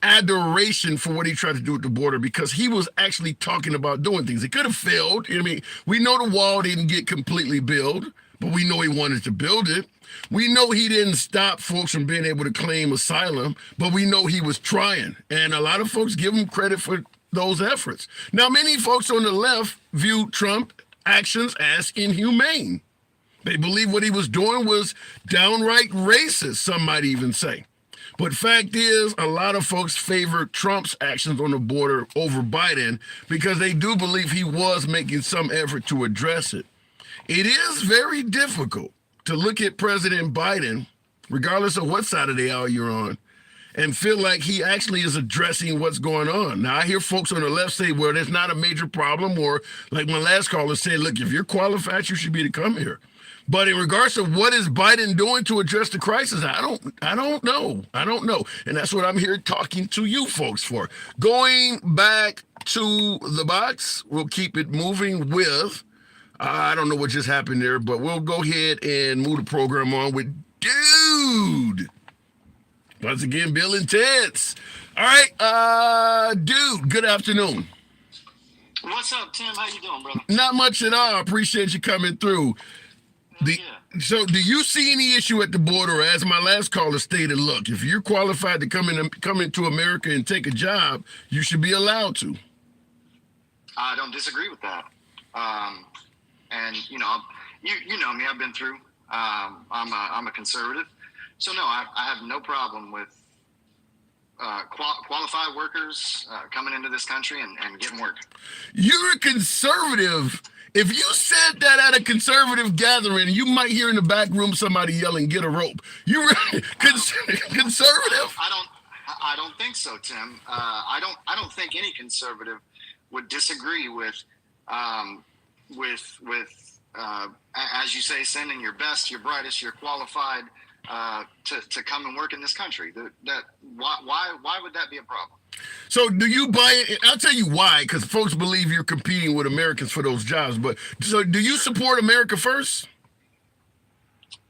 adoration for what he tried to do at the border, because he was actually talking about doing things. It could have failed. I mean, we know the wall didn't get completely built, but we know he wanted to build it. We know he didn't stop folks from being able to claim asylum, but we know he was trying. And a lot of folks give him credit for those efforts. Now, many folks on the left view Trump actions as inhumane. They believe what he was doing was downright racist, some might even say. But fact is, a lot of folks favor Trump's actions on the border over Biden, because they do believe he was making some effort to address it. It is very difficult to look at President Biden, regardless of what side of the aisle you're on, and feel like he actually is addressing what's going on. Now, I hear folks on the left say, well, there's not a major problem, or like my last caller said, look, if you're qualified, you should be to come here. But in regards to what is Biden doing to address the crisis, I don't know. And that's what I'm here talking to you folks for. Going back to the box, we'll keep it moving with, I don't know what just happened there, but we'll go ahead and move the program on with Dude. Once again, Bill and Ted's. All right, Dude, good afternoon. What's up, Tim? How you doing, brother? Not much at all. I appreciate you coming through. So do you see any issue at the border? As my last caller stated, look, if you're qualified to come into America and take a job, you should be allowed to. I don't disagree with that. And you know me. I've been through. I'm a conservative, so no, I have no problem with qualified workers coming into this country and getting work. You're a conservative. If you said that at a conservative gathering, you might hear in the back room somebody yelling, "Get a rope." You're conservative. I don't think so, Tim. I don't think any conservative would disagree with as you say, sending your best, your brightest, your qualified to come and work in this country. Why would that be a problem? So do you buy it? I'll tell you why, because folks believe you're competing with Americans for those jobs. But so do you support America first?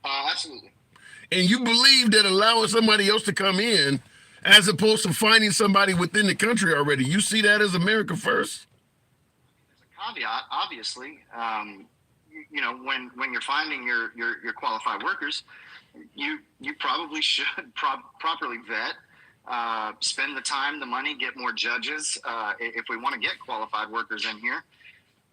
Absolutely. And you believe that allowing somebody else to come in, as opposed to finding somebody within the country already, you see that as America first? There's a caveat, obviously. When you're finding your qualified workers, you probably should properly vet, spend the time, the money, get more judges. If we want to get qualified workers in here,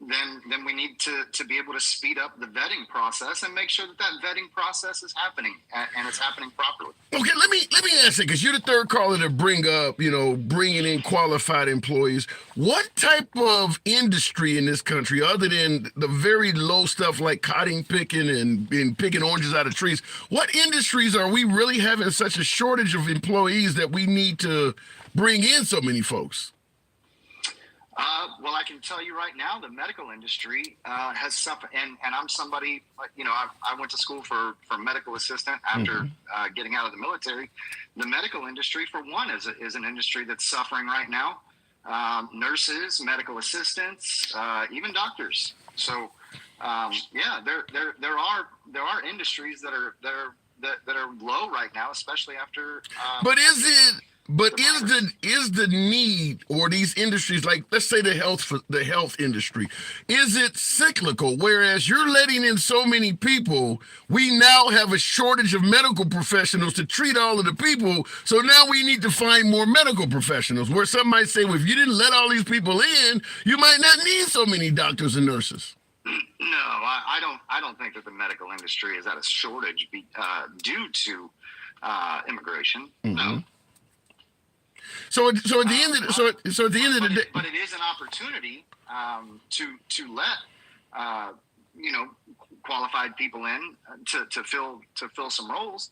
then we need to be able to speed up the vetting process and make sure that vetting process is happening and it's happening properly. Okay, let me ask you, because you're the third caller to bring up, bringing in qualified employees. What type of industry in this country, other than the very low stuff like cotton picking and picking oranges out of trees, what industries are we really having such a shortage of employees that we need to bring in so many folks? Well, I can tell you right now, the medical industry has suffered, and I'm somebody, I went to school for medical assistant after getting out of the military. The medical industry, for one, is an industry that's suffering right now. Nurses, medical assistants, even doctors. So, there are industries that are low right now, especially after. But is the need, or these industries, like let's say the health industry, is it cyclical? Whereas you're letting in so many people, we now have a shortage of medical professionals to treat all of the people. So now we need to find more medical professionals. Where some might say, well, if you didn't let all these people in, you might not need so many doctors and nurses. No, I don't think that the medical industry is at a shortage due to immigration. Mm-hmm. No. So at the end of the day, but it is an opportunity to let qualified people in to fill some roles.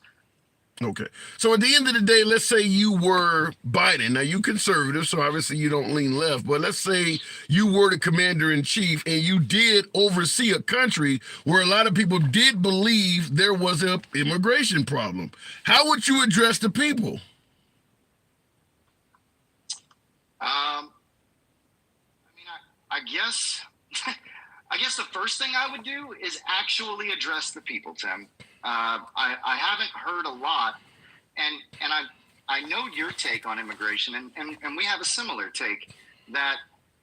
Okay. So at the end of the day, let's say you were Biden. Now, you conservative, so obviously you don't lean left. But let's say you were the commander in chief and you did oversee a country where a lot of people did believe there was an immigration problem. How would you address the people? I guess the first thing I would do is actually address the people, Tim. I haven't heard a lot, and I know your take on immigration, and we have a similar take that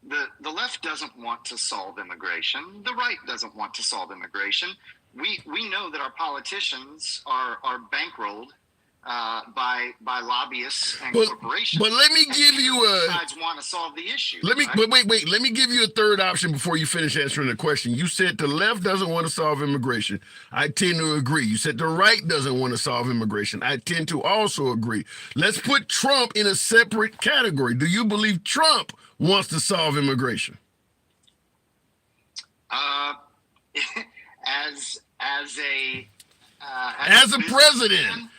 the left doesn't want to solve immigration. The right doesn't want to solve immigration. We know that our politicians are bankrolled by lobbyists and corporations. But let me give you sides want to solve the issue. Let me give you a third option before you finish answering the question. You said the left doesn't want to solve immigration. I tend to agree. You said the right doesn't want to solve immigration. I tend to also agree. Let's put Trump in a separate category. Do you believe Trump wants to solve immigration?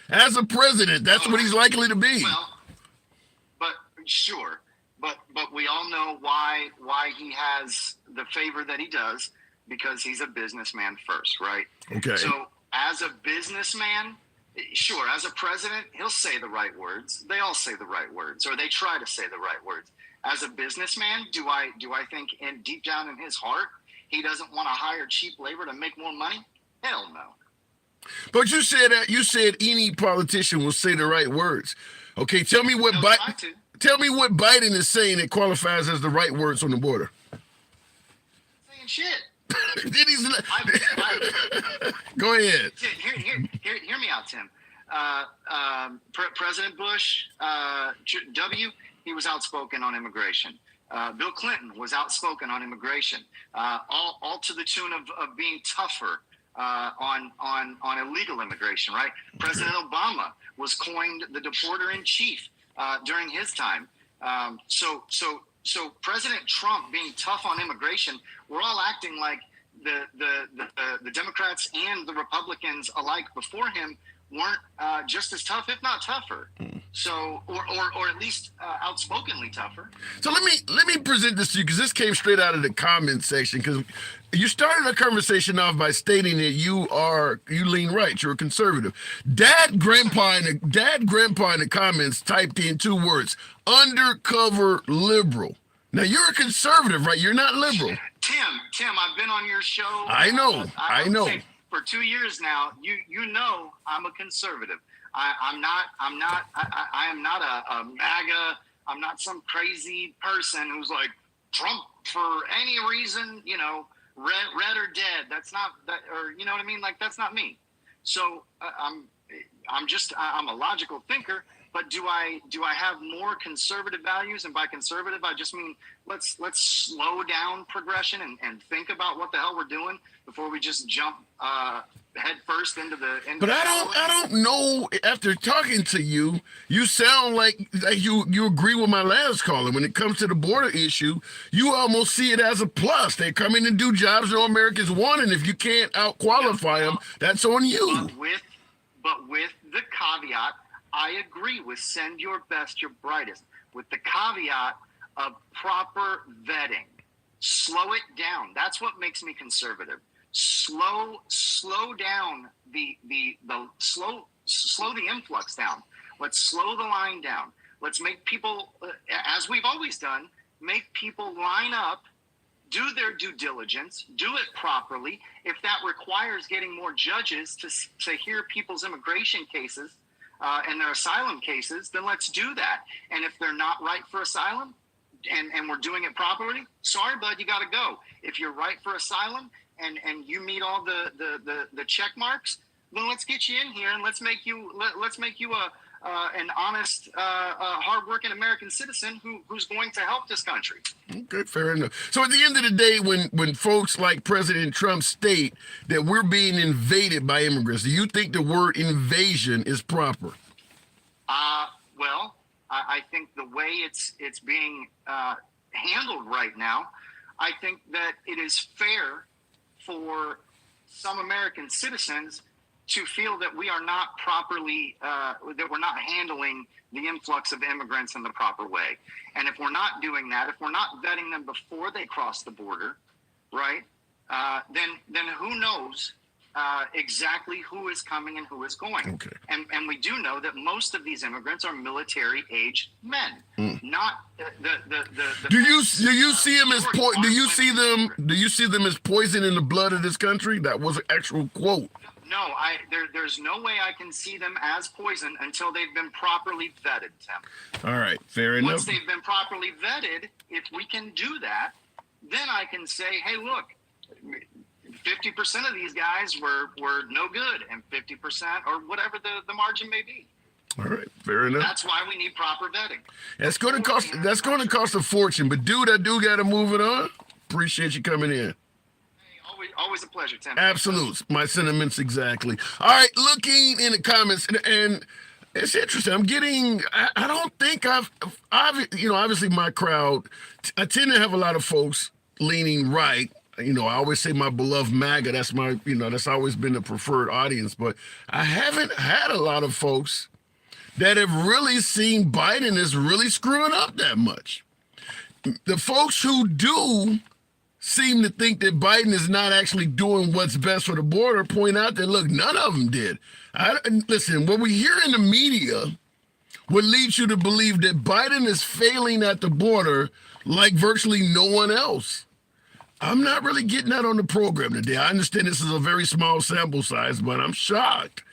As a president, that's what he's likely to be. Well, but sure, but we all know why he has the favor that he does, because he's a businessman first, right? Okay. So as a businessman, sure, as a president, he'll say the right words. They all say the right words, or they try to say the right words. As a businessman, do I think deep down in his heart he doesn't want to hire cheap labor to make more money? Hell no. But you said any politician will say the right words. Okay, tell me what Biden is saying that qualifies as the right words on the border. Saying shit. Go ahead. Hear me out, Tim. President Bush, he was outspoken on immigration. Bill Clinton was outspoken on immigration, all to the tune of being tougher on illegal immigration, right? President Obama was coined the deporter in chief during his time. So President Trump being tough on immigration, we're all acting like the Democrats and the Republicans alike before him weren't just as tough, if not tougher. So, or at least outspokenly tougher. So let me present this to you, because this came straight out of the comment section. Because you started a conversation off by stating that you lean right, you're a conservative. Dad grandpa in the comments typed in 2 words: undercover liberal. Now you're a conservative, right? You're not liberal. Tim, I've been on your show. I know. For 2 years now. You know I'm a conservative. I am not a MAGA. I'm not some crazy person who's like Trump for any reason, red or dead. That's not that, or you know what I mean? Like, that's not me. So I'm a logical thinker. But do I have more conservative values? And by conservative, I just mean let's slow down progression and think about what the hell we're doing before we just jump head first into the. But I don't know. After talking to you, you sound like you agree with my last caller. When it comes to the border issue, you almost see it as a plus. They come in and do jobs no Americans want, and if you can't out-qualify them, that's on you. But with the caveat, I agree with send your best, your brightest, with the caveat of proper vetting. Slow it down. That's what makes me conservative. Slow down slow the influx down. Let's slow the line down. Let's make people, as we've always done, make people line up, do their due diligence, do it properly. If that requires getting more judges to hear people's immigration cases and their asylum cases, then let's do that. And if they're not right for asylum and we're doing it properly, sorry, bud, you got to go. If you're right for asylum and you meet all the check marks, then let's get you in here and let's make you an honest, hardworking American citizen who's going to help this country. Okay, fair enough. So at the end of the day, when folks like President Trump state that we're being invaded by immigrants, do you think the word invasion is proper? Well, I think the way it's being handled right now, I think that it is fair for some American citizens to feel that we are not properly, that we're not handling the influx of immigrants in the proper way. And if we're not doing that, if we're not vetting them before they cross the border, right, then who knows exactly who is coming and who is going. Okay. And we do know that most of these immigrants are military-aged men, not the. Do you see them as do you see them as poison in the blood of this country? That was an actual quote. No, there's no way I can see them as poison until they've been properly vetted, Tim. All right, fair enough. Once they've been properly vetted, if we can do that, then I can say, hey, look, 50% of these guys were no good, and 50% or whatever the margin may be. All right, fair enough. That's why we need proper vetting. That's going to cost a fortune, but dude, I do got to move it on. Appreciate you coming in. Always a pleasure, Tim. Absolute. My sentiments exactly. All right, looking in the comments, and it's interesting. I'm getting, I don't think I've obviously my crowd, I tend to have a lot of folks leaning right. I always say my beloved MAGA, that's my, that's always been the preferred audience, but I haven't had a lot of folks that have really seen Biden as really screwing up that much. The folks who do seem to think that Biden is not actually doing what's best for the border point out that, look, none of them did. Listen, what we hear in the media would lead you to believe that Biden is failing at the border like virtually no one else. I'm not really getting that on the program today. I understand this is a very small sample size, but I'm shocked.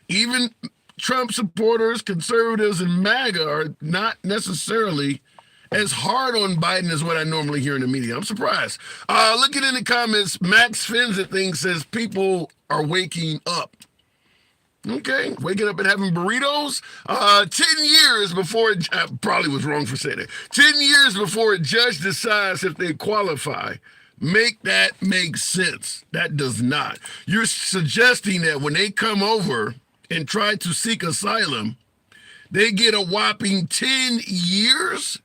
Even Trump supporters, conservatives, and MAGA are not necessarily as hard on Biden as what I normally hear in the media. I'm surprised. Looking in the comments, Max Finza thing says people are waking up. Okay, waking up and having burritos. 10 years before, I probably was wrong for saying it. 10 years before a judge decides if they qualify. Make that make sense. That does not. You're suggesting that when they come over and try to seek asylum, they get a whopping 10 years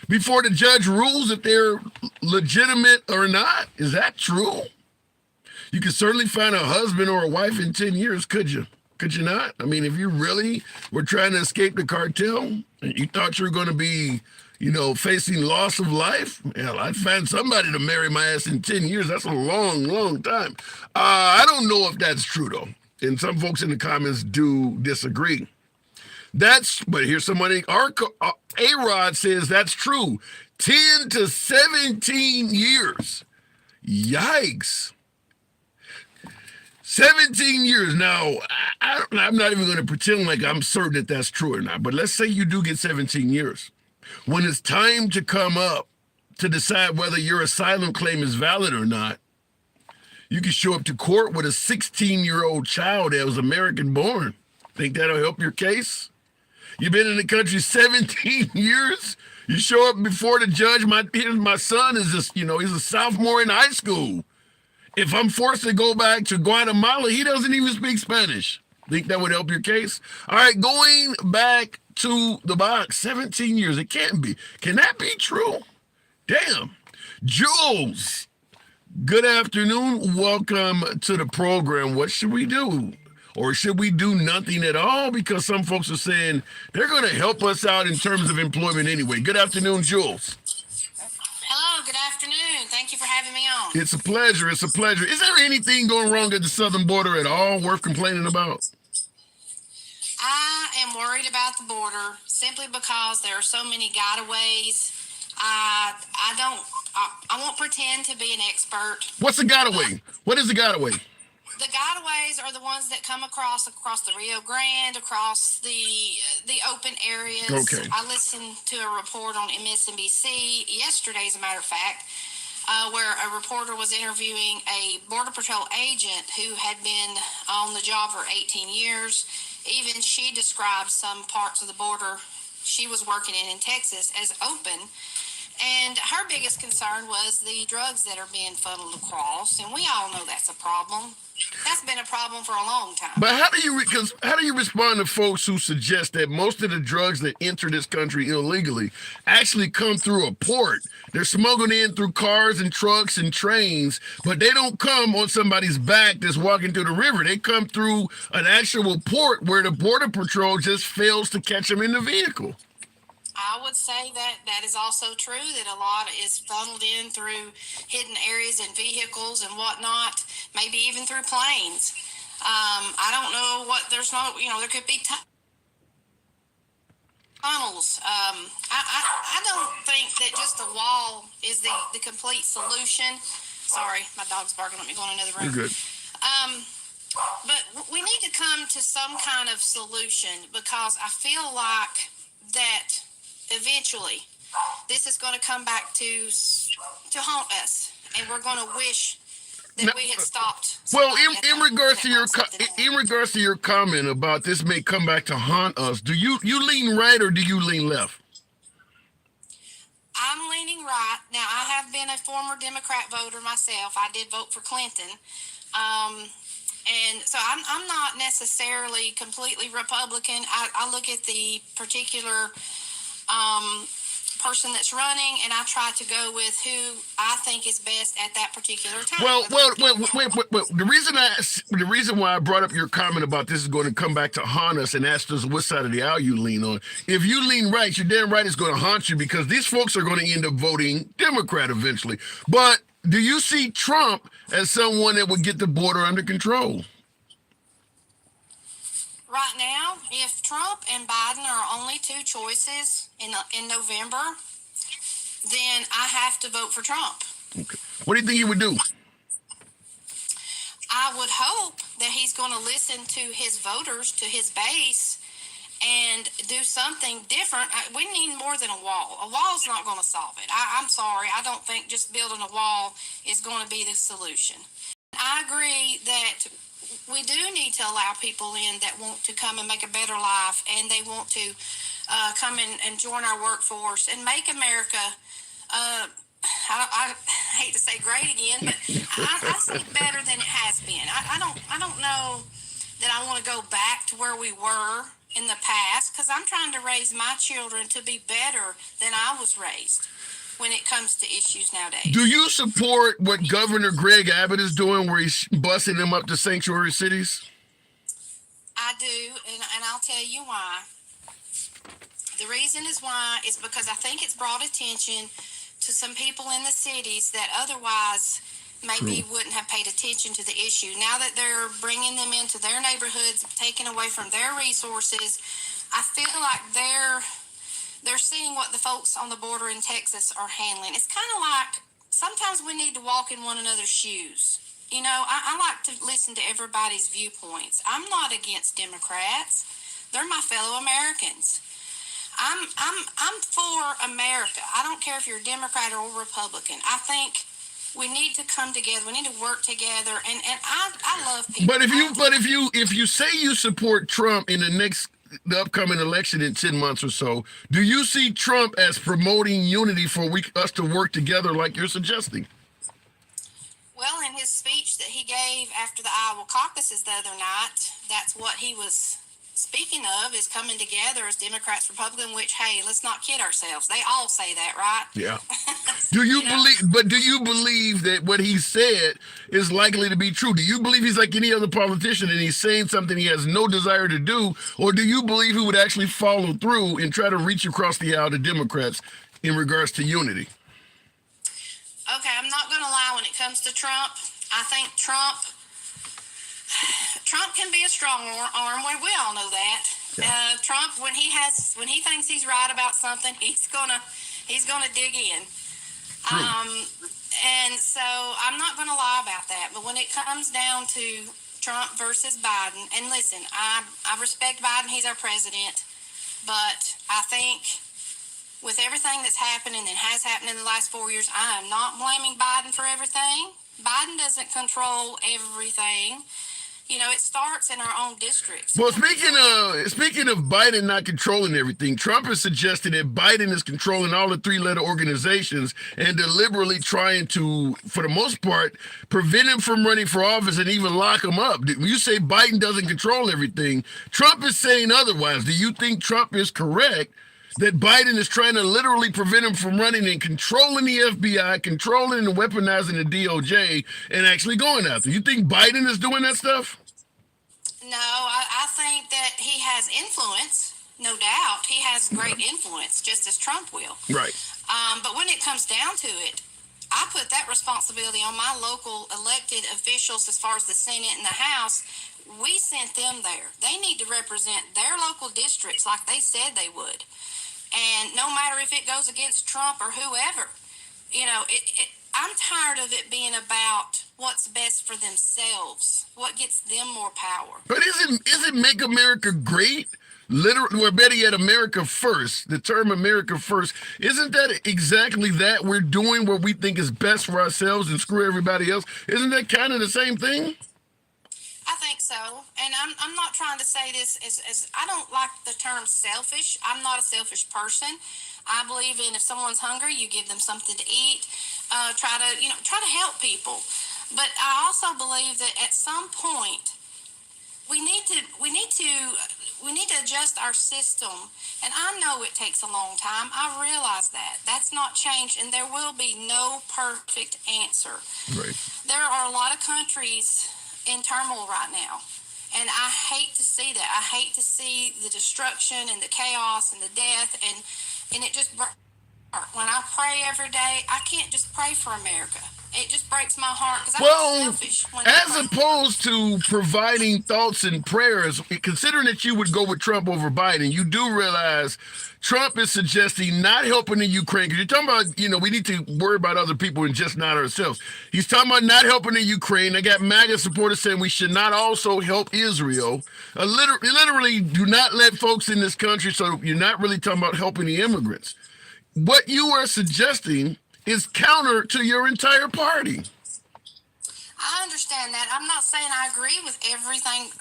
before the judge rules if they're legitimate or not? Is that true? You could certainly find a husband or a wife in 10 years, could you? Could you not? I mean, if you really were trying to escape the cartel and you thought you were going to be, facing loss of life, hell, I'd find somebody to marry my ass in 10 years. That's a long, long time. I don't know if that's true, though. And some folks in the comments do disagree. But here's somebody, A-Rod says that's true. 10 to 17 years. Yikes. 17 years. Now, I'm not even going to pretend like I'm certain that that's true or not, but let's say you do get 17 years. When it's time to come up to decide whether your asylum claim is valid or not, you can show up to court with a 16-year-old child that was American born. Think that'll help your case? You've been in the country 17 years. You show up before the judge. My son is just, he's a sophomore in high school. If I'm forced to go back to Guatemala, he doesn't even speak Spanish. Think that would help your case? All right, going back to the box, 17 years. It can't be. Can that be true? Damn. Jules, good afternoon. Welcome to the program. What should we do? Or should we do nothing at all? Because some folks are saying they're going to help us out in terms of employment anyway. Good afternoon, Jules. Hello, good afternoon. Thank you for having me on. It's a pleasure. It's a pleasure. Is there anything going wrong at the southern border at all worth complaining about? I am worried about the border simply because there are so many gotaways. I won't pretend to be an expert. What's a gotaway? What is a gotaway? The gotaways are the ones that come across the Rio Grande, across the open areas. Okay. I listened to a report on MSNBC yesterday, as a matter of fact, where a reporter was interviewing a Border Patrol agent who had been on the job for 18 years. Even she described some parts of the border she was working in Texas as open. And her biggest concern was the drugs that are being funneled across. And we all know that's a problem. That's been a problem for a long time. But how do you respond to folks who suggest that most of the drugs that enter this country illegally actually come through a port? They're smuggled in through cars and trucks and trains, but they don't come on somebody's back that's walking through the river. They come through an actual port where the Border Patrol just fails to catch them in the vehicle. I would say that is also true, that a lot is funneled in through hidden areas and vehicles and whatnot, maybe even through planes. I don't know there could be tunnels. I don't think that just a wall is the complete solution. Sorry, my dog's barking. Let me go in another room. You're good. But we need to come to some kind of solution, because I feel like that eventually this is going to come back to haunt us, and we're going to wish that we had stopped. Well, in regards to your comment about this may come back to haunt us, do you lean right or do you lean left? I'm leaning right. Now, I have been a former Democrat voter myself. I did vote for Clinton. And so I'm not necessarily completely Republican. I look at the particular person that's running, and I try to go with who I think is best at that particular time. Well, wait. The reason why I brought up your comment about this is going to come back to haunt us and ask us what side of the aisle you lean on. If you lean right, you're damn right it's going to haunt you, because these folks are going to end up voting Democrat eventually. But do you see Trump as someone that would get the border under control? Right now, if Trump and Biden are only two choices in November, then I have to vote for Trump. Okay. What do you think he would do? I would hope that he's going to listen to his voters, to his base, and do something different. We need more than a wall. A wall is not going to solve it. I'm sorry. I don't think just building a wall is going to be the solution. I agree that we do need to allow people in that want to come and make a better life, and they want to come and join our workforce and make America. I hate to say great again, but I say better than it has been. I don't know that I want to go back to where we were in the past, because I'm trying to raise my children to be better than I was raised when it comes to issues nowadays. Do you support what Governor Greg Abbott is doing, where he's busing them up to sanctuary cities? I do, and I'll tell you why. The reason is because I think it's brought attention to some people in the cities that otherwise maybe wouldn't have paid attention to the issue. Now that they're bringing them into their neighborhoods, taking away from their resources, I feel like they're seeing what the folks on the border in Texas are handling. It's kind of like sometimes we need to walk in one another's shoes. You know, I like to listen to everybody's viewpoints. I'm not against Democrats. They're my fellow Americans. I'm for America. I don't care if you're a Democrat or Republican. I think we need to come together. We need to work together. And I love people. But if you say you support Trump in the upcoming election in 10 months or so, do you see Trump as promoting unity for us to work together like you're suggesting? Well, in his speech that he gave after the Iowa caucuses the other night, that's what he was speaking of, is coming together as Democrats, Republicans, which, hey, let's not kid ourselves. They all say that, right? Yeah. Do you believe that what he said is likely to be true? Do you believe he's like any other politician and he's saying something he has no desire to do? Or do you believe he would actually follow through and try to reach across the aisle to Democrats in regards to unity? Okay, I'm not going to lie. When it comes to Trump, I think Trump can be a strong arm. We all know that. Yeah. Trump, when he thinks he's right about something, he's gonna dig in. And so I'm not going to lie about that. But when it comes down to Trump versus Biden, and listen, I respect Biden. He's our president. But I think with everything that's happened and that has happened in the last 4 years, I am not blaming Biden for everything. Biden doesn't control everything. You know, it starts in our own districts. Well, speaking of Biden not controlling everything, Trump is suggesting that Biden is controlling all the three-letter organizations and deliberately trying to, for the most part, prevent him from running for office and even lock him up. When you say Biden doesn't control everything, Trump is saying otherwise. Do you think Trump is correct that Biden is trying to literally prevent him from running and controlling the FBI, controlling and weaponizing the DOJ, and actually going after? You think Biden is doing that stuff? No, I think that he has influence, no doubt. He has great influence, just as Trump will. Right. But when it comes down to it, I put that responsibility on my local elected officials as far as the Senate and the House. We sent them there. They need to represent their local districts like they said they would. And no matter if it goes against Trump or whoever, you know, I'm tired of it being about what's best for themselves, what gets them more power. But isn't Make America Great? Literally, or better yet, America First, the term America First, isn't that exactly that? We're doing what we think is best for ourselves and screw everybody else. Isn't that kind of the same thing? I think so. And I'm not trying to say this as I don't like the term selfish. I'm not a selfish person. I believe in if someone's hungry, you give them something to eat. Try to help people. But I also believe that at some point we need to adjust our system. And I know it takes a long time. I realize that. That's not changed, and there will be no perfect answer. Right. There are a lot of countries in turmoil right now, and I hate to see that. I hate to see the destruction and the chaos and the death, and it just, when I pray every day, I can't just pray for America. It just breaks my heart because I'm selfish. As opposed to providing thoughts and prayers, considering that you would go with Trump over Biden, you do realize Trump is suggesting not helping the Ukraine, because you're talking about, we need to worry about other people and just not ourselves. He's talking about not helping the Ukraine. I got MAGA supporters saying we should not also help Israel. Literally, do not let folks in this country, so you're not really talking about helping the immigrants. What you are suggesting is counter to your entire party. I understand that. I'm not saying I agree with everything,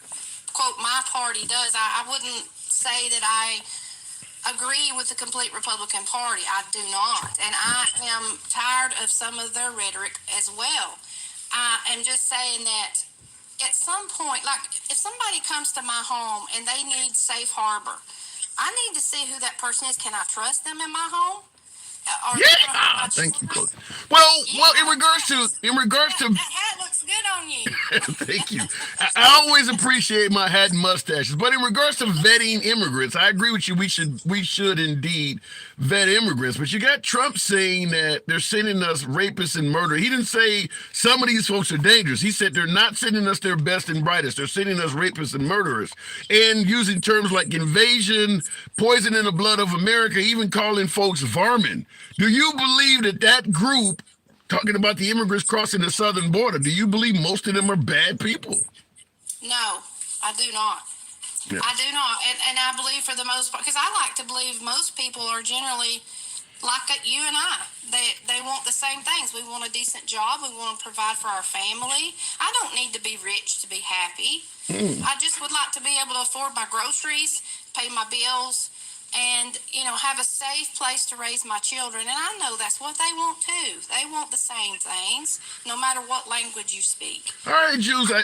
quote, my party does. I wouldn't say that I agree with the complete Republican Party. I do not. And I am tired of some of their rhetoric as well. I am just saying that at some point, like if somebody comes to my home and they need safe harbor, I need to see who that person is. Can I trust them in my home? Are they going to hurt my Thank you, children? Coach. Well, Yeah, in regards to that hat looks good on you. thank you. I always appreciate my hat and mustaches. But in regards to vetting immigrants, I agree with you. We should indeed vet immigrants. But you got Trump saying that they're sending us rapists and murder. He didn't say some of these folks are dangerous. He said they're not sending us their best and brightest. They're sending us rapists and murderers. And using terms like invasion, poison in the blood of America, even calling folks varmin. Do you believe that group, talking about the immigrants crossing the southern border, do you believe most of them are bad people? No, I do not. Yeah. I do not. And I believe for the most part, because I like to believe most people are generally like you and I. They want the same things. We want a decent job. We want to provide for our family. I don't need to be rich to be happy. I just would like to be able to afford my groceries, pay my bills, and, have a safe place to raise my children. And I know that's what they want too. They want the same things, no matter what language you speak. All right, Jules, I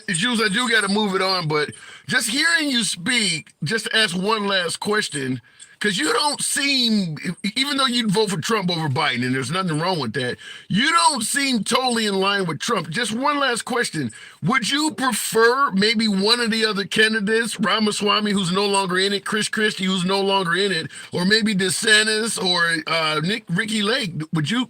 do got to move it on, but just hearing you speak, just to ask one last question, because you don't seem, even though you'd vote for Trump over Biden, and there's nothing wrong with that, you don't seem totally in line with Trump. Just one last question. Would you prefer maybe one of the other candidates, Ramaswamy, who's no longer in it, Chris Christie, who's no longer in it, or maybe DeSantis or Ricky Lake? Would you,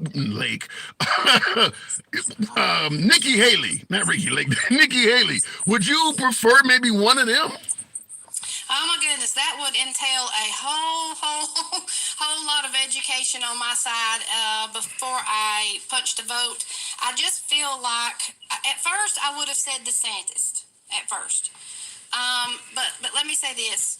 Nikki Haley, not Ricky Lake, Nikki Haley. Would you prefer maybe one of them? Oh my goodness, that would entail a whole lot of education on my side before I punched a vote. I just feel like at first I would have said DeSantis at first, but let me say this: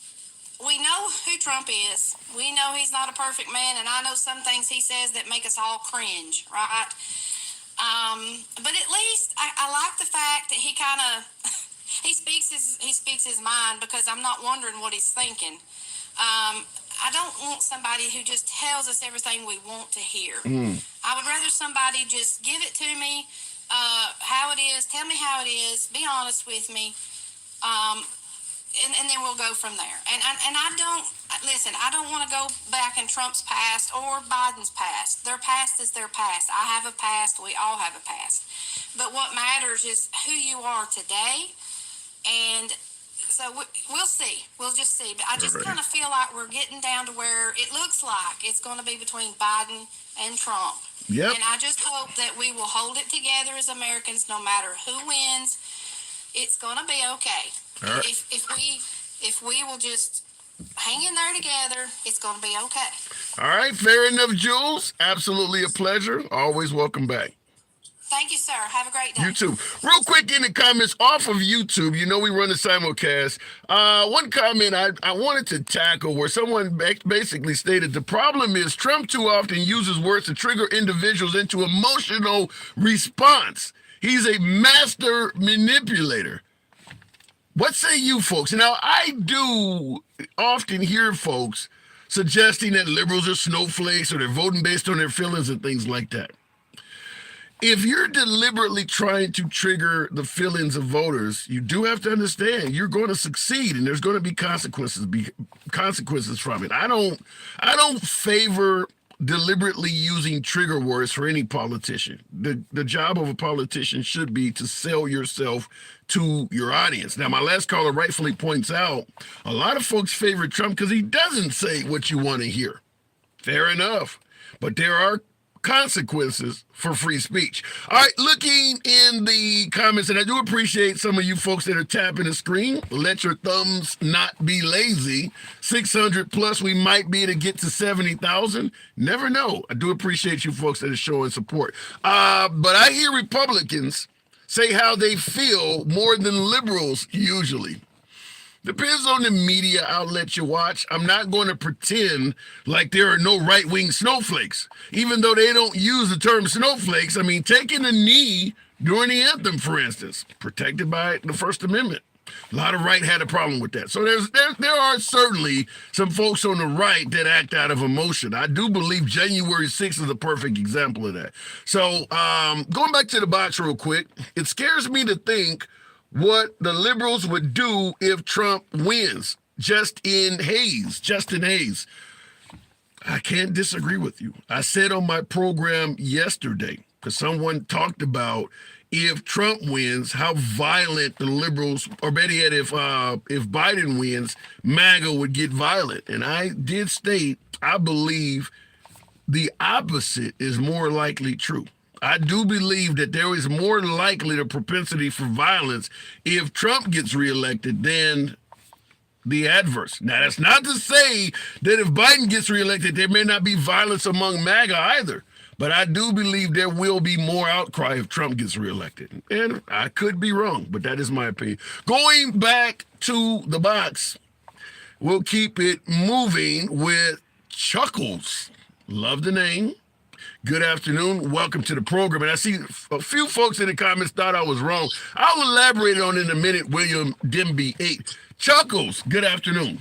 we know who Trump is. We know he's not a perfect man, and I know some things he says that make us all cringe, right? But at least I like the fact that he kind of. He speaks his mind, because I'm not wondering what he's thinking. I don't want somebody who just tells us everything we want to hear. I would rather somebody just give it to me, how it is, tell me how it is, be honest with me, and then we'll go from there. And I don't want to go back in Trump's past or Biden's past. Their past is their past. I have a past. We all have a past. But what matters is who you are today. And so we'll see. We'll just see. But I just kind of feel like we're getting down to where it looks like it's going to be between Biden and Trump. Yep. And I just hope that we will hold it together as Americans, no matter who wins. It's going to be okay. Right. If we will just hang in there together, it's going to be okay. All right, fair enough, Jules. Absolutely a pleasure. Always welcome back. Thank you, sir. Have a great day. You too. Real quick in the comments off of YouTube, we run a simulcast. One comment I wanted to tackle where someone basically stated the problem is Trump too often uses words to trigger individuals into emotional response. He's a master manipulator. What say you folks? Now, I do often hear folks suggesting that liberals are snowflakes or they're voting based on their feelings and things like that. If you're deliberately trying to trigger the feelings of voters, you do have to understand you're going to succeed, and there's going to be consequences from it. I don't favor deliberately using trigger words for any politician. The job of a politician should be to sell yourself to your audience. Now, my last caller rightfully points out a lot of folks favor Trump because he doesn't say what you want to hear. Fair enough. But there are consequences for free speech. All right, looking in the comments, and I do appreciate some of you folks that are tapping the screen. Let your thumbs not be lazy. 600 plus, we might be able to get to 70,000. Never know. I do appreciate you folks that are showing support. But I hear Republicans say how they feel more than liberals usually. Depends on the media outlet you watch. I'm not going to pretend like there are no right-wing snowflakes, even though they don't use the term snowflakes. I mean, taking a knee During the anthem, for instance, protected by the First Amendment. A lot of right had a problem with that. So there are certainly some folks on the right that act out of emotion. I do believe January 6th is a perfect example of that. So going back to the box real quick, it scares me to think what the liberals would do if Trump wins. Justin Hayes. I can't disagree with you. I said on my program yesterday, because someone talked about if Trump wins, how violent the liberals, or better yet, if Biden wins, MAGA would get violent. And I did state, I believe the opposite is more likely true. I do believe that there is more likely the propensity for violence if Trump gets reelected than the adverse. Now, that's not to say that if Biden gets reelected, there may not be violence among MAGA either. But I do believe there will be more outcry if Trump gets reelected. And I could be wrong, but that is my opinion. Going back to the box, we'll keep it moving with Chuckles. Love the name. Good afternoon. Welcome to the program. And I see a few folks in the comments thought I was wrong. I'll elaborate on it in a minute, William Dimby 8. Chuckles, good afternoon.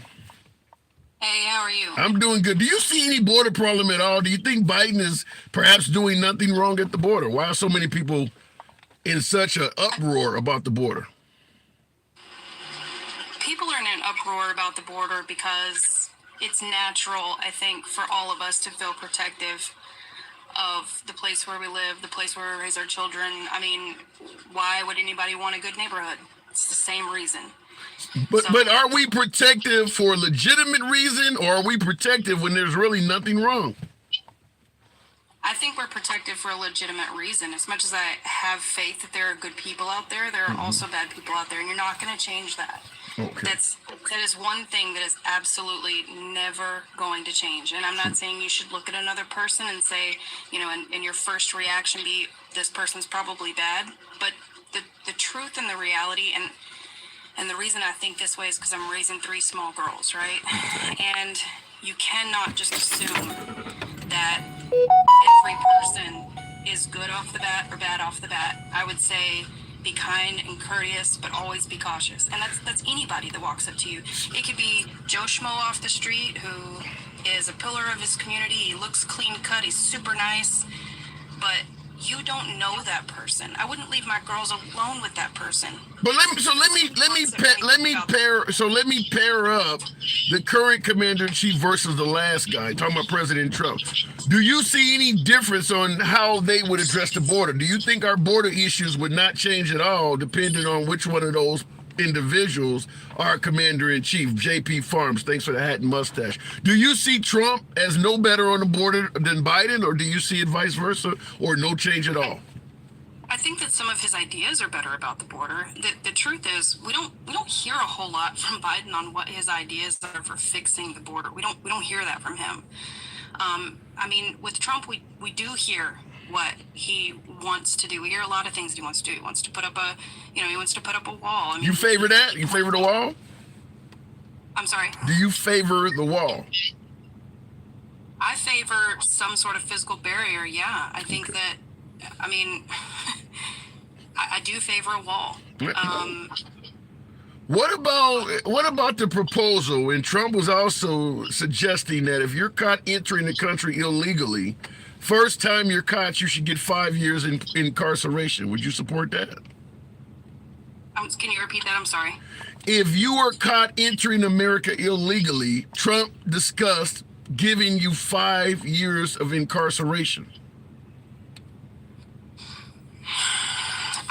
Hey, how are you? I'm doing good. Do you see any border problem at all? Do you think Biden is perhaps doing nothing wrong at the border? Why are so many people in such an uproar about the border? People are in an uproar about the border because it's natural, I think, for all of us to feel protective of the place where we live, the place where we raise our children. I mean, why would anybody want a good neighborhood? It's the same reason. But are we protective for a legitimate reason, or are we protective when there's really nothing wrong? I think we're protective for a legitimate reason. As much as I have faith that there are good people out there, there are also bad people out there, and you're not going to change that. Okay. That is one thing that is absolutely never going to change. And I'm not saying you should look at another person and say, you know, and your first reaction be, this person's probably bad. But the truth and the reality, and the reason I think this way is because I'm raising 3 small girls, right? And you cannot just assume that every person is good off the bat or bad off the bat. I would say be kind and courteous, but always be cautious. And that's anybody that walks up to you. It could be Joe Schmo off the street who is a pillar of his community. He looks clean cut. He's super nice, but you don't know that person. I wouldn't leave my girls alone with that person. But let me pair up the current commander in chief versus the last guy, talking about President Trump. Do you see any difference on how they would address the border? Do you think our border issues would not change at all depending on which one of those individuals are commander in chief? JP Farms, thanks for the hat and mustache. Do you see Trump as no better on the border than Biden, or do you see it vice versa, or no change at all? I think that some of his ideas are better about the border. The truth is, we don't hear a whole lot from Biden on what his ideas are for fixing the border. We don't hear that from him. I mean, with Trump, we do hear what he wants to do. We hear a lot of things that he wants to do. He wants to put up a wall. I mean, You favor that? You favor the wall? I'm sorry. Do you favor the wall? I favor some sort of physical barrier. Yeah, I think that. I mean, I do favor a wall. What about the proposal? And Trump was also suggesting that if you're caught entering the country illegally, first time you're caught, you should get 5 years in incarceration. Would you support that? Can you repeat that? I'm sorry. If you are caught entering America illegally, Trump discussed giving you 5 years of incarceration.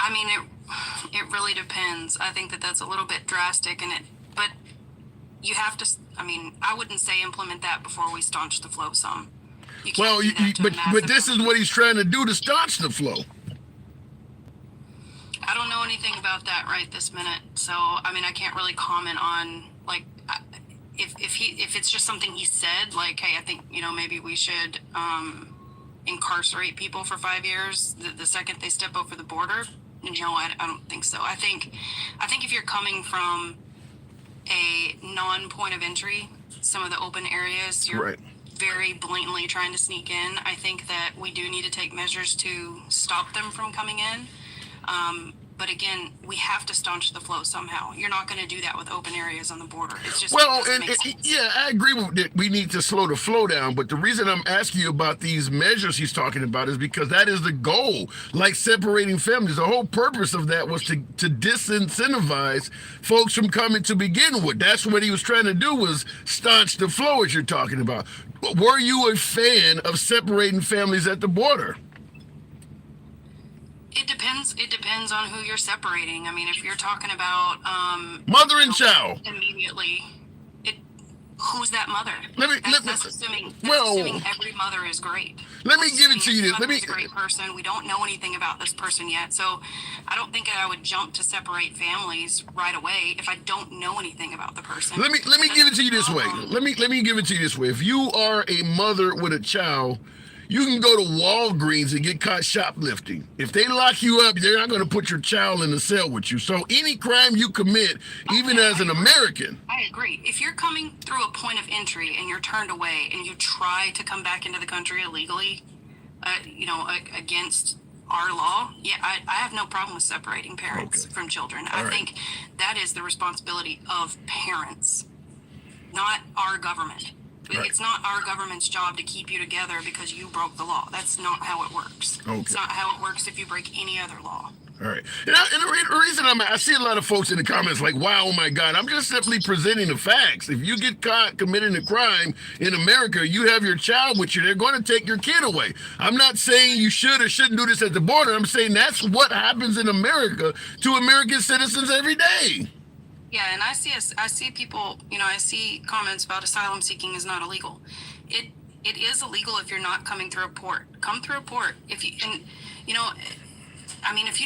I mean, it really depends. I think that that's a little bit drastic, but you have to. I mean, I wouldn't say implement that before we staunch the flow some. Well, but this is what he's trying to do to staunch the flow. I don't know anything about that right this minute, so I mean, I can't really comment on like if it's just something he said, like, hey, I think maybe we should incarcerate people for 5 years the second they step over the border. I don't think so. I think if you're coming from a non-point of entry, some of the open areas, you're right, very blatantly trying to sneak in. I think that we do need to take measures to stop them from coming in. But again, we have to staunch the flow somehow. You're not going to do that with open areas on the border. It's just Well, yeah, I agree with that. We need to slow the flow down. But the reason I'm asking you about these measures he's talking about is because that is the goal, like separating families. The whole purpose of that was to disincentivize folks from coming to begin with. That's what he was trying to do, was staunch the flow, as you're talking about. Were you a fan of separating families at the border? It depends. It depends on who you're separating. I mean, if you're talking about mother and child, immediately, who's that mother? That's assuming every mother is great. Let me give it to you. Is a great person. We don't know anything about this person yet, so I don't think I would jump to separate families right away if I don't know anything about the person. Let me give it to you this way. Let me give it to you this way. If you are a mother with a child, you can go to Walgreens and get caught shoplifting. If they lock you up, they're not going to put your child in the cell with you. So any crime you commit, even as an American. I agree. If you're coming through a point of entry and you're turned away and you try to come back into the country illegally, against our law, yeah, I have no problem with separating parents from children. I think that is the responsibility of parents, not our government. Right. It's not our government's job to keep you together because you broke the law. That's not how it works. Okay. It's not how it works if you break any other law. All right. And the reason I see a lot of folks in the comments like, wow, oh my God, I'm just simply presenting the facts. If you get caught committing a crime in America, you have your child with you, they're going to take your kid away. I'm not saying you should or shouldn't do this at the border. I'm saying that's what happens in America to American citizens every day. Yeah, and I see people, I see comments about asylum seeking is not illegal. It is illegal if you're not coming through a port. Come through a port. If you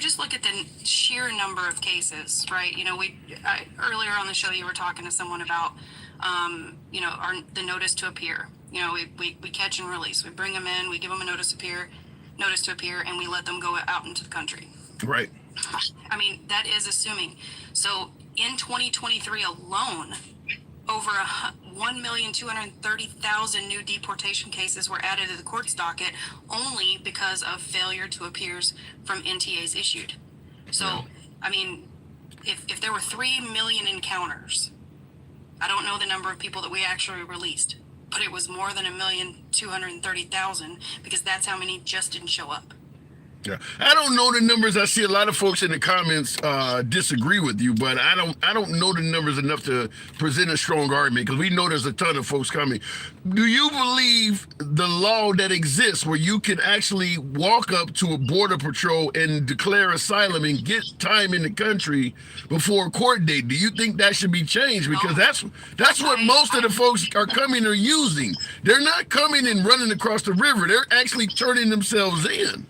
just look at the sheer number of cases, right? Earlier on the show you were talking to someone about, the notice to appear. We catch and release. We bring them in, we give them a notice to appear, and we let them go out into the country. Right. I mean, that is assuming. So in 2023 alone, over 1,230,000 new deportation cases were added to the court's docket only because of failure to appears from NTAs issued. So, I mean, if there were 3 million encounters, I don't know the number of people that we actually released, but it was more than 1,230,000 because that's how many just didn't show up. Yeah, I don't know the numbers. I see a lot of folks in the comments disagree with you, but I don't know the numbers enough to present a strong argument because we know there's a ton of folks coming. Do you believe the law that exists where you can actually walk up to a border patrol and declare asylum and get time in the country before a court date? Do you think that should be changed? Because that's what most of the folks are coming are using. They're not coming and running across the river. They're actually turning themselves in.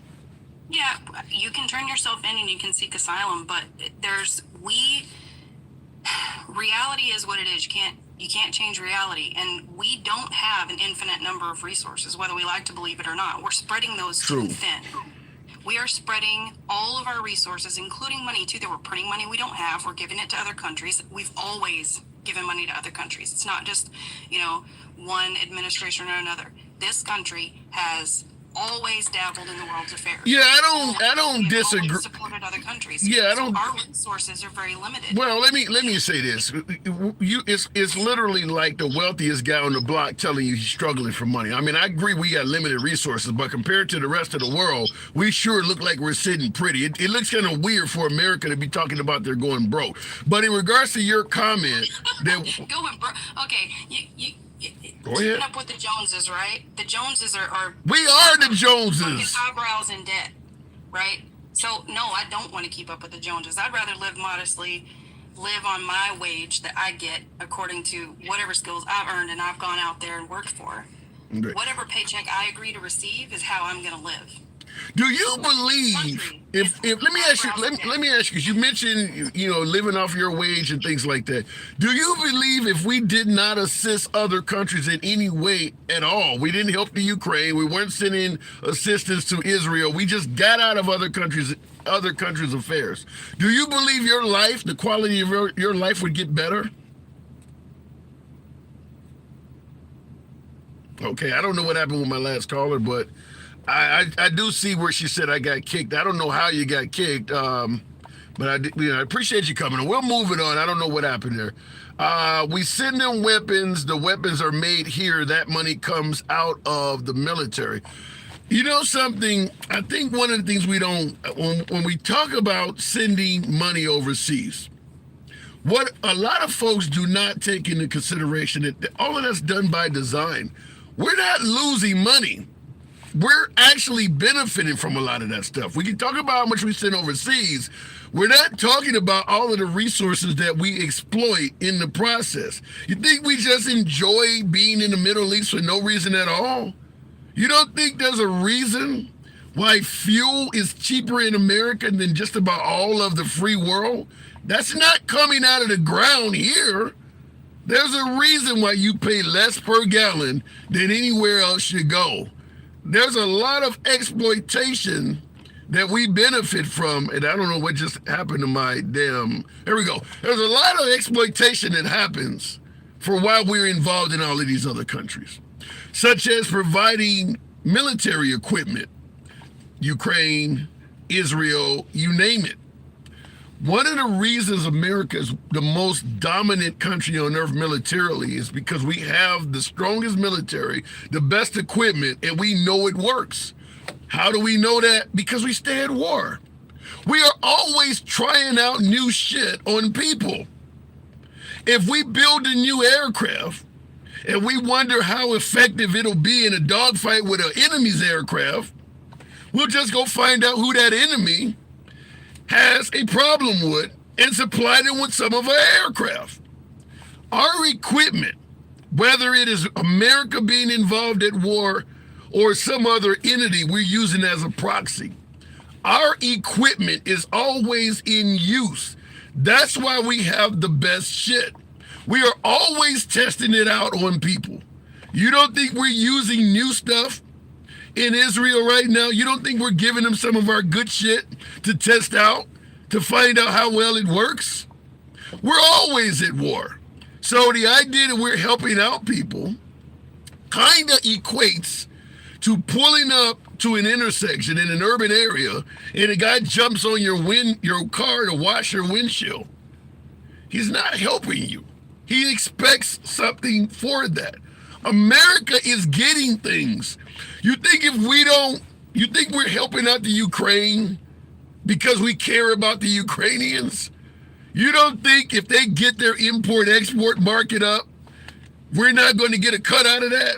Yeah, you can turn yourself in and you can seek asylum, but reality is what it is. You can't change reality, and we don't have an infinite number of resources, whether we like to believe it or not. We're spreading those too thin. We are spreading all of our resources, including money too, that we're printing money we don't have. We're giving it to other countries. We've always given money to other countries. It's not just, one administration or another. This country has always dabbled in the world's affairs. Yeah, I don't disagree. Always supported other countries. Yeah, I don't. So our resources are very limited. Well, let me say this. It's literally like the wealthiest guy on the block telling you he's struggling for money. I mean, I agree we got limited resources, but compared to the rest of the world, we sure look like we're sitting pretty. It looks kind of weird for America to be talking about they're going broke. But in regards to your comment, that going broke. Okay, you go ahead. Keeping up with the Joneses, right? The Joneses are we are the Joneses. Eyebrows in debt, right? So no, I don't want to keep up with the Joneses. I'd rather live modestly, live on my wage that I get according to whatever skills I've earned and I've gone out there and worked for. Okay. Whatever paycheck I agree to receive is how I'm going to live. Do you believe if let me ask you because you mentioned living off your wage and things like that. Do you believe if we did not assist other countries in any way at all, we didn't help the Ukraine, we weren't sending assistance to Israel, we just got out of other countries' affairs, do you believe your life, the quality of your life would get better? Okay, I don't know what happened with my last caller, but I do see where she said I got kicked. I don't know how you got kicked, but I appreciate you coming. We'll move it on. I don't know what happened there. We send them weapons. The weapons are made here. That money comes out of the military. You know something? I think one of the things we don't, when we talk about sending money overseas, what a lot of folks do not take into consideration that all of that's done by design. We're not losing money. We're actually benefiting from a lot of that stuff. We can talk about how much we send overseas. We're not talking about all of the resources that we exploit in the process. You think we just enjoy being in the Middle East for no reason at all? You don't think there's a reason why fuel is cheaper in America than just about all of the free world? That's not coming out of the ground here. There's a reason why you pay less per gallon than anywhere else you go. There's a lot of exploitation that we benefit from, and I don't know what just happened to my damn, here we go. There's a lot of exploitation that happens for why we're involved in all of these other countries, such as providing military equipment, Ukraine, Israel, you name it. One of the reasons America is the most dominant country on earth militarily is because we have the strongest military, the best equipment, and we know it works. How do we know that? Because we stay at war. We are always trying out new shit on people. If we build a new aircraft and we wonder how effective it'll be in a dogfight with an enemy's aircraft, we'll just go find out who that enemy has a problem with and supply them with some of our aircraft. Our equipment, whether it is America being involved at war or some other entity we're using as a proxy, our equipment is always in use. That's why we have the best shit. We are always testing it out on people. You don't think we're using new stuff in Israel right now? You don't think we're giving them some of our good shit to test out, to find out how well it works? We're always at war. So the idea that we're helping out people kind of equates to pulling up to an intersection in an urban area and a guy jumps on your car to wash your windshield. He's not helping you. He expects something for that. America is getting things. You think you think we're helping out the Ukraine because we care about the Ukrainians? You don't think if they get their import-export market up, we're not going to get a cut out of that?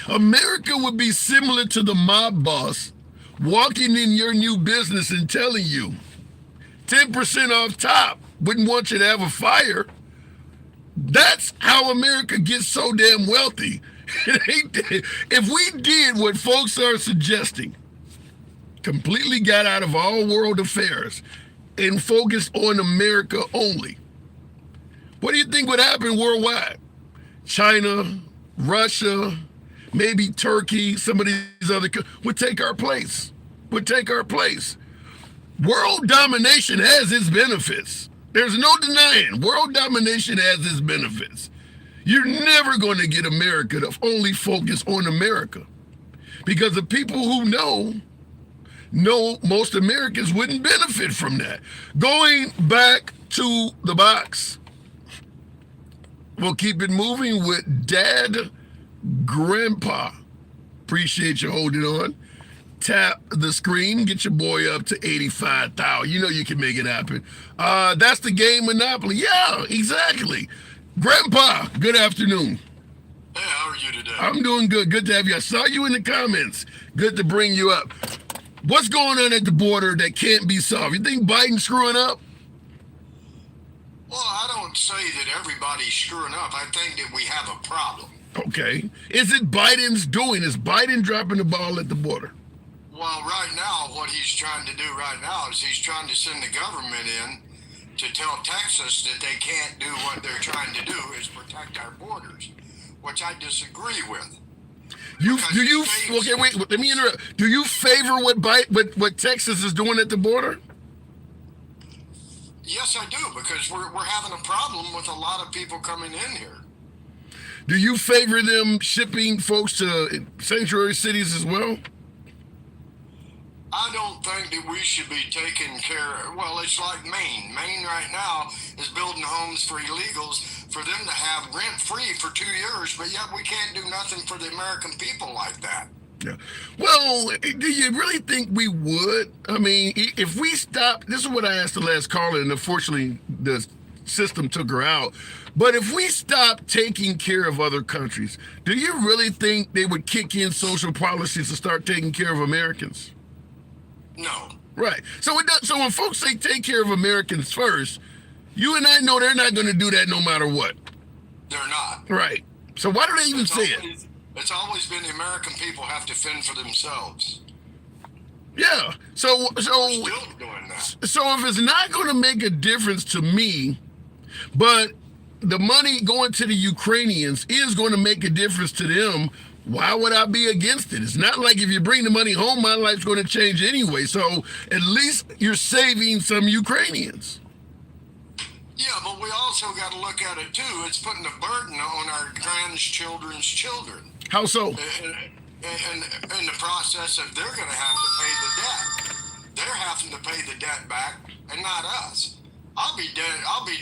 America would be similar to the mob boss walking in your new business and telling you 10% off top, wouldn't want you to have a fire. That's how America gets so damn wealthy. If we did what folks are suggesting, completely got out of all world affairs and focused on America only, what do you think would happen worldwide? China, Russia, maybe Turkey, some of these other would take our place. World domination has its benefits. There's no denying world domination has its benefits. You're never going to get America to only focus on America, because the people who know most Americans wouldn't benefit from that. Going back to the box, we'll keep it moving with Dad Grandpa. Appreciate you holding on. Tap the screen, get your boy up to 85,000. You know you can make it happen. That's the game Monopoly. Yeah, exactly. Grandpa, good afternoon. Hey, how are you today? I'm doing good. Good to have you. I saw you in the comments. Good to bring you up. What's going on at the border that can't be solved? You think Biden's screwing up? Well, I don't say that everybody's screwing up. I think that we have a problem. Okay. Is it Biden's doing? Is Biden dropping the ball at the border? Well, right now, what he's trying to do right now is he's trying to send the government in to tell Texas that they can't do what they're trying to do, is protect our borders, which I disagree with. Okay, wait, let me interrupt. Do you favor what Texas is doing at the border? Yes, I do, because we're having a problem with a lot of people coming in here. Do you favor them shipping folks to sanctuary cities as well? I don't think that we should be taking care. Well, it's like Maine. Maine right now is building homes for illegals for them to have rent free for 2 years, but yet we can't do nothing for the American people like that. Yeah. Well, do you really think we would? I mean, if we stop, this is what I asked the last caller, and unfortunately the system took her out. But if we stop taking care of other countries, do you really think they would kick in social policies to start taking care of Americans? No. Right. So it does. So when folks say take care of Americans first, you and I know they're not going to do that no matter what. They're not. Right. So why do they even say it? It's always been the American people have to fend for themselves. Yeah. So We're still doing that. So if it's not going to make a difference to me, but the money going to the Ukrainians is going to make a difference to them, why would I be against it? It's not like if you bring the money home, my life's going to change anyway. So at least you're saving some Ukrainians. Yeah, but we also got to look at it too. It's putting a burden on our grandchildren's children. How so? In the process of they're going to have to pay the debt. They're having to pay the debt back, and not us. I'll be dead. I'll be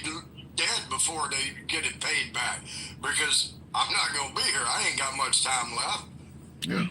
dead before they get it paid back because I'm not going to be here. I ain't got much time left. Yeah.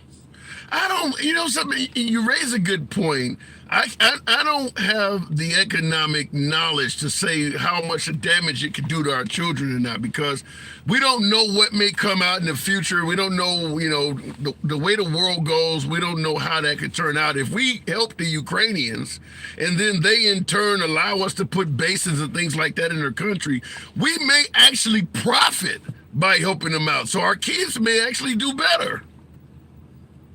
I don't, you know something, you raise a good point. I don't have the economic knowledge to say how much damage it could do to our children or not, because we don't know what may come out in the future. We don't know, you know, the way the world goes. We don't know how that could turn out. If we help the Ukrainians and then they in turn allow us to put bases and things like that in their country, we may actually profit by helping them out. So our kids may actually do better.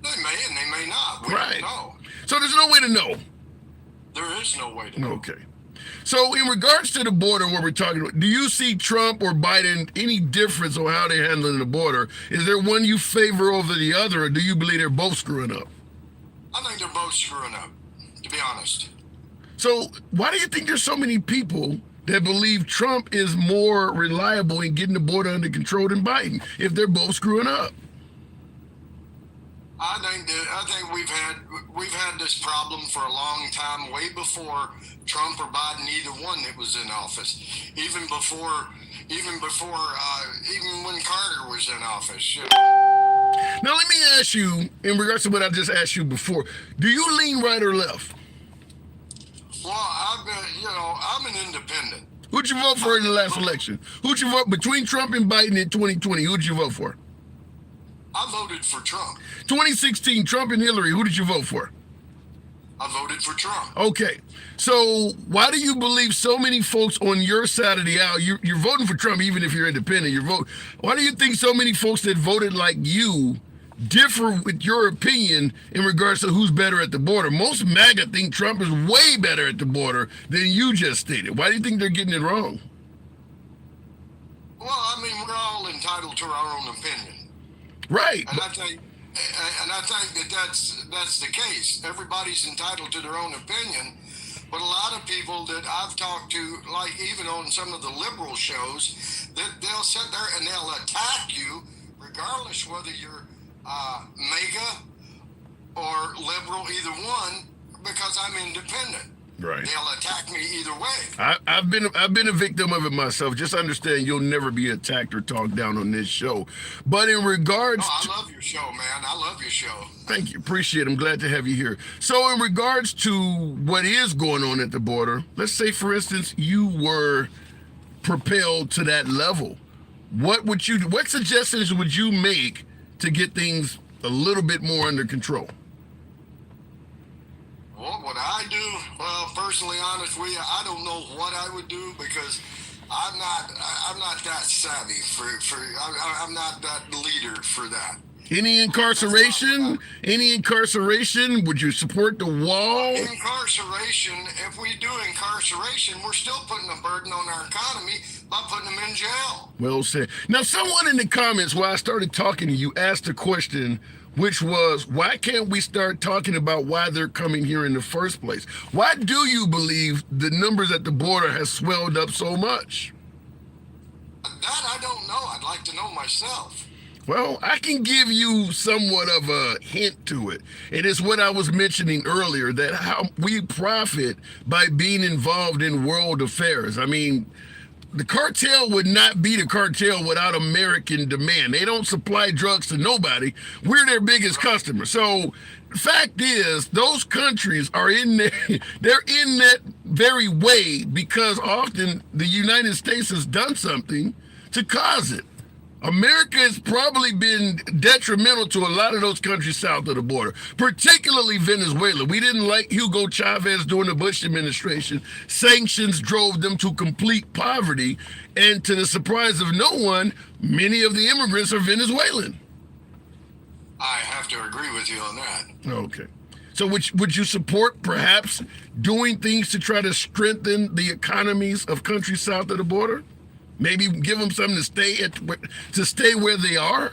They may and they may not. We don't know. So there's no way to know. There is no way to know. Okay. So in regards to the border, what we're talking about, do you see Trump or Biden any difference on how they're handling the border? Is there one you favor over the other, or do you believe they're both screwing up? I think they're both screwing up, to be honest. So why do you think there's so many people that believe Trump is more reliable in getting the border under control than Biden, if they're both screwing up? I think we've had this problem for a long time, way before Trump or Biden, either one that was in office, even when Carter was in office. You know. Now let me ask you, in regards to what I just asked you before, do you lean right or left? Well, I'm an independent. Who'd you vote for in the last election? Who'd you vote between Trump and Biden in 2020? Who'd you vote for? I voted for Trump. 2016, Trump and Hillary, who did you vote for? I voted for Trump. Okay, so why do you believe so many folks on your side of the aisle, you're voting for Trump even if you're independent, why do you think so many folks that voted like you differ with your opinion in regards to who's better at the border? Most MAGA think Trump is way better at the border than you just stated. Why do you think they're getting it wrong? Well, I mean, we're all entitled to our own opinion. Right. And I think that that's the case. Everybody's entitled to their own opinion, but a lot of people that I've talked to, like even on some of the liberal shows, that they'll sit there and they'll attack you, regardless whether you're MAGA or liberal, either one, because I'm independent. Right. They'll attack me either way. I've been a victim of it myself. Just understand, you'll never be attacked or talked down on this show. But in regards, I love your show, man. I love your show. Thank you, appreciate it. I'm glad to have you here. So in regards to what is going on at the border, let's say, for instance, you were propelled to that level. What suggestions would you make to get things a little bit more under control? What would I do? Well, personally, honest with you, I don't know what I would do because I'm not that savvy I'm not that leader for that. Any incarceration? Would you support the wall? Incarceration, if we do incarceration, we're still putting a burden on our economy by putting them in jail. Well said. Now, someone in the comments while I started talking to you asked a question, which was, why can't we start talking about why they're coming here in the first place? Why do you believe the numbers at the border has swelled up so much? That I don't know. I'd like to know myself. Well, I can give you somewhat of a hint to it. It is what I was mentioning earlier, that how we profit by being involved in world affairs. I mean, the cartel would not be the cartel without American demand. They don't supply drugs to nobody. We're their biggest customer. So the fact is, those countries are in there, they're in that very way because often the United States has done something to cause it. America has probably been detrimental to a lot of those countries south of the border, particularly Venezuela. We didn't like Hugo Chavez during the Bush administration. Sanctions drove them to complete poverty, and to the surprise of no one, many of the immigrants are Venezuelan. I have to agree with you on that. Okay. So would you support perhaps doing things to try to strengthen the economies of countries south of the border? Maybe give them something to stay where they are?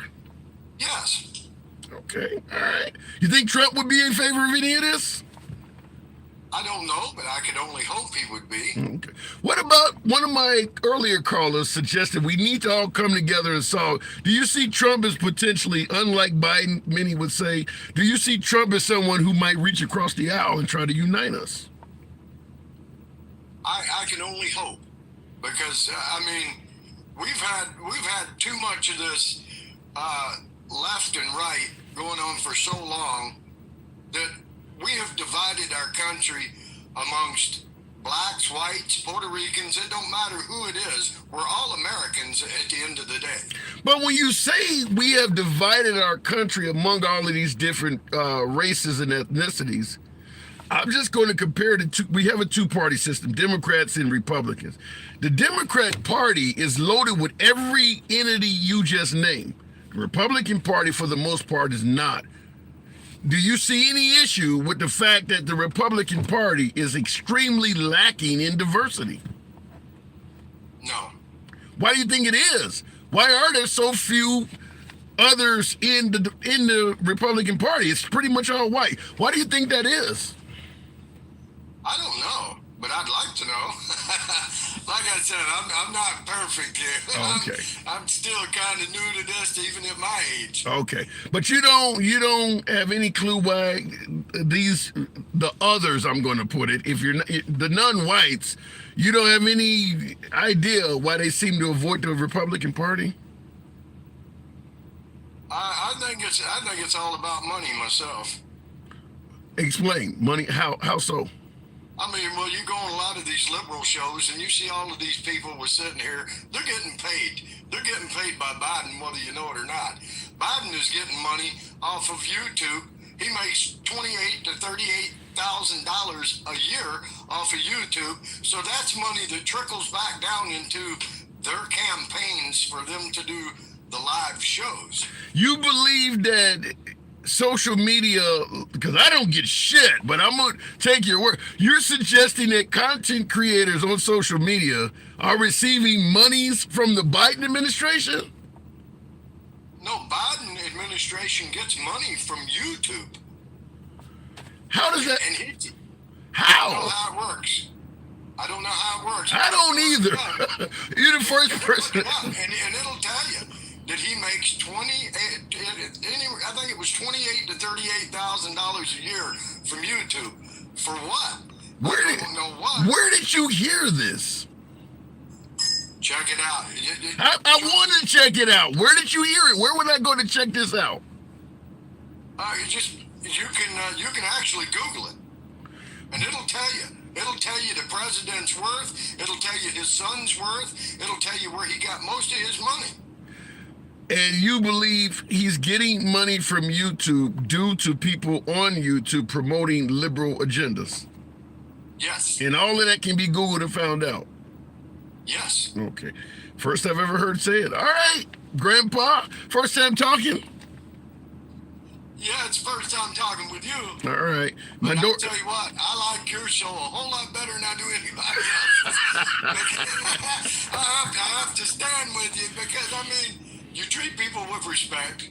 Yes. Okay, all right. You think Trump would be in favor of any of this? I don't know, but I could only hope he would be. Okay. What about one of my earlier callers suggested we need to all come together and solve? Do you see Trump as potentially, unlike Biden, many would say, do you see Trump as someone who might reach across the aisle and try to unite us? I can only hope. Because I mean, we've had too much of this left and right going on for so long that we have divided our country amongst blacks, whites, Puerto Ricans. It don't matter who it is. We're all Americans at the end of the day. But when you say we have divided our country among all of these different races and ethnicities, I'm just going to compare the two. We have a two-party system, Democrats and Republicans. The Democrat Party is loaded with every entity you just named. The Republican Party, for the most part, is not. Do you see any issue with the fact that the Republican Party is extremely lacking in diversity? No. Why do you think it is? Why are there so few others in the Republican Party? It's pretty much all white. Why do you think that is? I don't know, but I'd like to know. Like I said, I'm not perfect here. Okay. I'm still kind of new to this, even at my age. Okay, but you don't have any clue why the others, I'm going to put it, if you're not, the non-whites, you don't have any idea why they seem to avoid the Republican Party? I think it's all about money myself. Explain. Money, how so? I mean, well, you go on a lot of these liberal shows and you see all of these people were sitting here. They're getting paid. They're getting paid by Biden, whether you know it or not. Biden is getting money off of YouTube. He makes $28,000 to $38,000 a year off of YouTube. So that's money that trickles back down into their campaigns for them to do the live shows. You believe that social media, because I don't get shit, but I'm going to take your word. You're suggesting that content creators on social media are receiving monies from the Biden administration? No, Biden administration gets money from YouTube. How does that? And how? I don't know how it works. I don't know how it works. I don't either. You're the first person. And it'll tell you that he makes I think it was $28,000 to $38,000 a year from YouTube. For what? I don't know what. Where did you hear this? Check it out. I want to check it out. Where did you hear it? Where would I go to check this out? You can actually Google it, and it'll tell you. It'll tell you the president's worth. It'll tell you his son's worth. It'll tell you where he got most of his money. And you believe he's getting money from YouTube due to people on YouTube promoting liberal agendas? Yes. And all of that can be Googled and found out? Yes. Okay. First I've ever heard say it. All right, Grandpa. First time talking? Yeah, it's first time talking with you. All right. But I'll tell you what, I like your show a whole lot better than I do anybody else's. I have to stand with you because, I mean, you treat people with respect.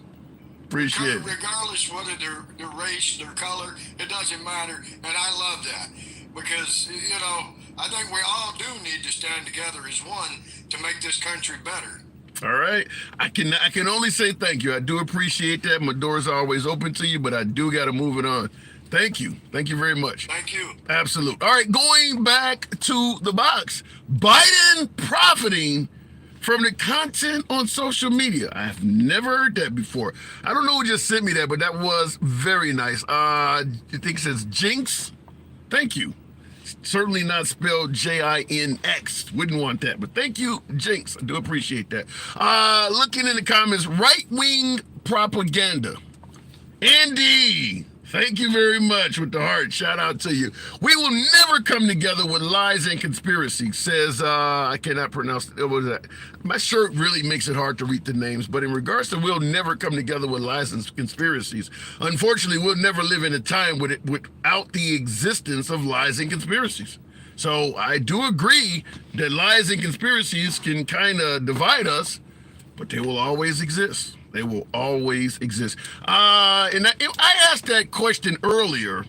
Appreciate it. Regardless whether their race, their color, it doesn't matter. And I love that because, you know, I think we all do need to stand together as one to make this country better. All right. I can only say thank you. I do appreciate that. My door's always open to you, but I do got to move it on. Thank you. Thank you very much. Thank you. Absolute. All right. Going back to the box. Biden profiting from the content on social media. I have never heard that before. I don't know who just sent me that, but that was very nice. I think it says Jinx. Thank you. Certainly not spelled Jinx. Wouldn't want that, but thank you, Jinx. I do appreciate that. Looking in the comments, right-wing propaganda. Andy, thank you very much with the heart. Shout out to you. We will never come together with lies and conspiracy, says, I cannot pronounce it. What was that? My shirt really makes it hard to read the names, but in regards to we'll never come together with lies and conspiracies, unfortunately, we'll never live in a time without the existence of lies and conspiracies. So I do agree that lies and conspiracies can kind of divide us, but they will always exist. They will always exist. And I asked that question earlier.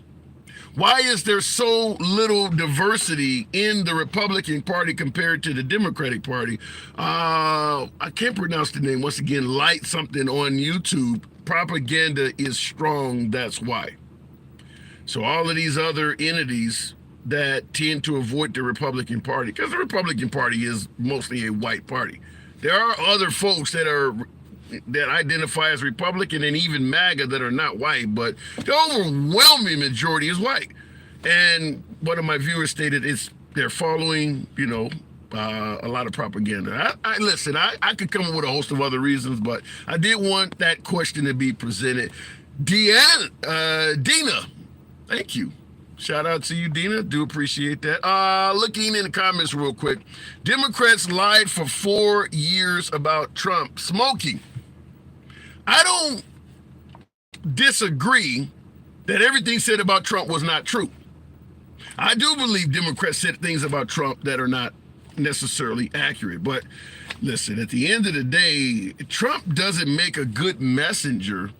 Why is there so little diversity in the Republican Party compared to the Democratic Party? I can't pronounce the name. Once again, light something on YouTube. Propaganda is strong, that's why. So all of these other entities that tend to avoid the Republican Party, because the Republican Party is mostly a white party. There are other folks that identify as Republican and even MAGA that are not white, but the overwhelming majority is white. And one of my viewers stated they're following, a lot of propaganda. I could come up with a host of other reasons, but I did want that question to be presented. Dina, thank you. Shout out to you, Dina. Do appreciate that. Looking in the comments real quick. Democrats lied for 4 years about Trump smoking. I don't disagree that everything said about Trump was not true. I do believe Democrats said things about Trump that are not necessarily accurate. But listen, at the end of the day, Trump doesn't make a good messenger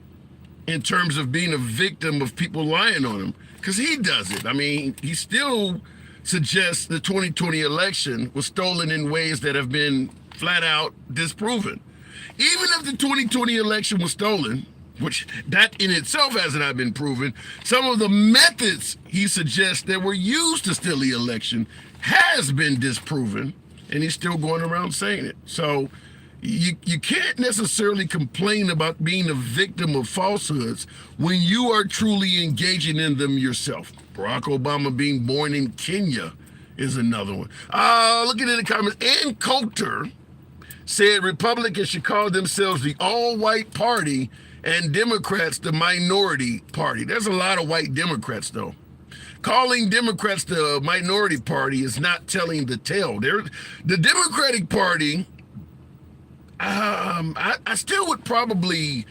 in terms of being a victim of people lying on him, because he does it. I mean, he still suggests the 2020 election was stolen in ways that have been flat out disproven. Even if the 2020 election was stolen, which that in itself has not been proven, some of the methods he suggests that were used to steal the election has been disproven, and he's still going around saying it. So you can't necessarily complain about being a victim of falsehoods when you are truly engaging in them yourself. Barack Obama being born in Kenya is another one. Looking at the comments, Ann Coulter said Republicans should call themselves the all-white party and Democrats the minority party. There's a lot of white Democrats, though. Calling Democrats the minority party is not telling the tale. The Democratic Party, I still would probably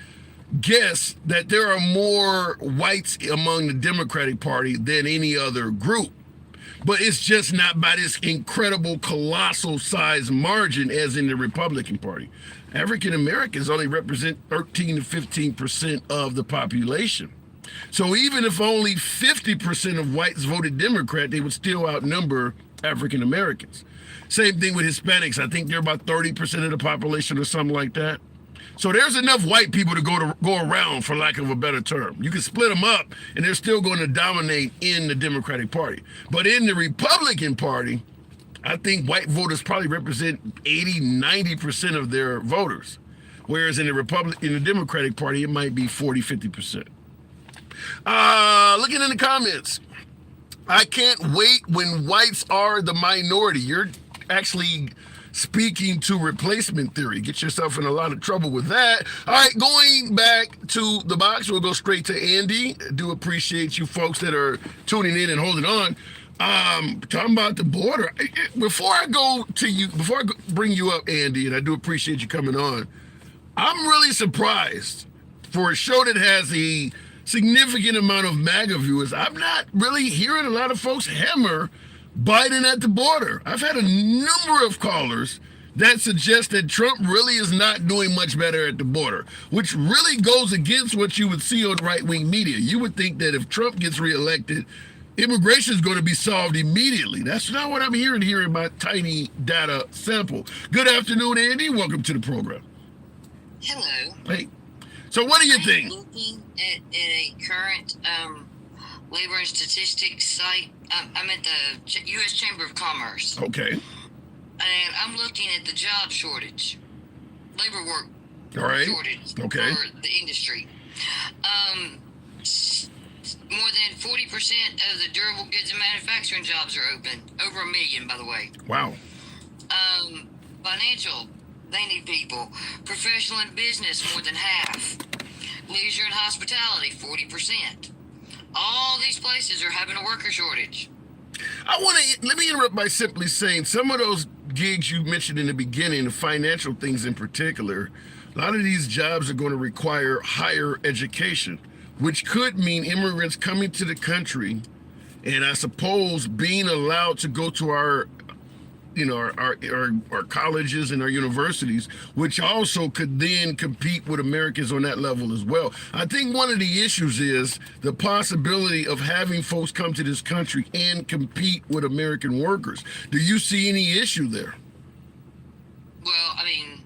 guess that there are more whites among the Democratic Party than any other group. But it's just not by this incredible, colossal size margin as in the Republican Party. African Americans only represent 13 to 15% of the population. So even if only 50% of whites voted Democrat, they would still outnumber African Americans. Same thing with Hispanics. I think they're about 30% of the population or something like that. So there's enough white people to go around, for lack of a better term. You can split them up, and they're still going to dominate in the Democratic Party. But in the Republican Party, I think white voters probably represent 80, 90% of their voters. Whereas in the Democratic Party, it might be 40, 50%. Looking in the comments, I can't wait when whites are the minority. You're actually speaking to replacement theory. Get yourself in a lot of trouble with that. All right, going back to the box, we'll go straight to Andy. I do appreciate you folks that are tuning in and holding on. Talking about the border. Before I bring you up, Andy, and I do appreciate you coming on, I'm really surprised for a show that has a significant amount of MAGA viewers. I'm not really hearing a lot of folks hammer Biden at the border. I've had a number of callers that suggest that Trump really is not doing much better at the border, which really goes against what you would see on right-wing media. You would think that if Trump gets reelected, Immigration is going to be solved immediately. That's not what I'm hearing here in my tiny data sample. Good afternoon, Andy. Welcome to the program. Hello. Hey. So what do you I'm think? looking at a current labor and statistics site. I'm at the U.S. Chamber of Commerce. Okay. And I'm looking at the job shortage, labor work All right. shortage Okay. for the industry. More than 40% of the durable goods and manufacturing jobs are open. Over 1 million, by the way. Wow. Financial, they need people. Professional and business, more than half. Leisure and hospitality, 40%. All these places are having a worker shortage. Let me interrupt by simply saying some of those gigs you mentioned in the beginning, the financial things in particular, a lot of these jobs are going to require higher education, which could mean immigrants coming to the country and I suppose being allowed to go to our colleges and our universities, which also could then compete with Americans on that level as well. I think one of the issues is the possibility of having folks come to this country and compete with American workers. Do you see any issue there? Well, I mean,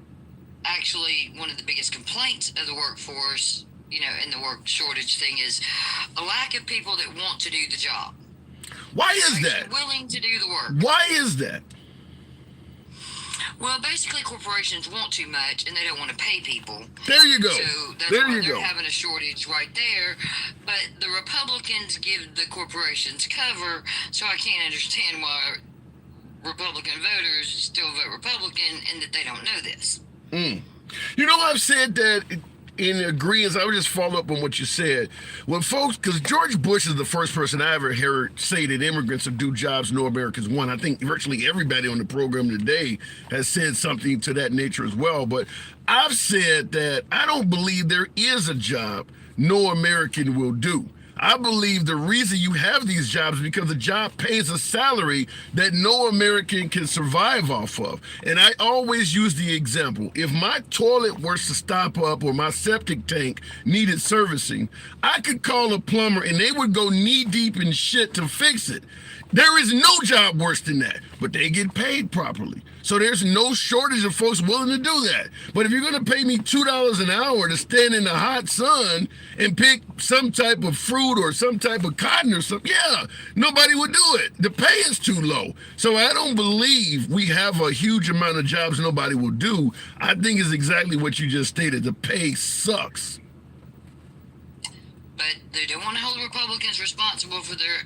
actually, one of the biggest complaints of the workforce, and the work shortage thing is a lack of people that want to do the job. Why is that? Willing to do the work. Why is that? Well, basically, corporations want too much, and they don't want to pay people. There you go. So that's why they're having a shortage right there. But the Republicans give the corporations cover, so I can't understand why Republican voters still vote Republican and that they don't know this. I've said that in agreement. I would just follow up on what you said. When folks, because George Bush is the first person I ever heard say that immigrants will do jobs no Americans want. I think virtually everybody on the program today has said something to that nature as well. But I've said that I don't believe there is a job no American will do. I believe the reason you have these jobs is because the job pays a salary that no American can survive off of. And I always use the example. If my toilet was to stop up or my septic tank needed servicing, I could call a plumber and they would go knee deep in shit to fix it. There is no job worse than that, but they get paid properly. So there's no shortage of folks willing to do that. But if you're going to pay me $2 an hour to stand in the hot sun and pick some type of fruit or some type of cotton or something, nobody would do it. The pay is too low. So I don't believe we have a huge amount of jobs nobody will do. I think it's exactly what you just stated. The pay sucks. But they don't want to hold Republicans responsible for their,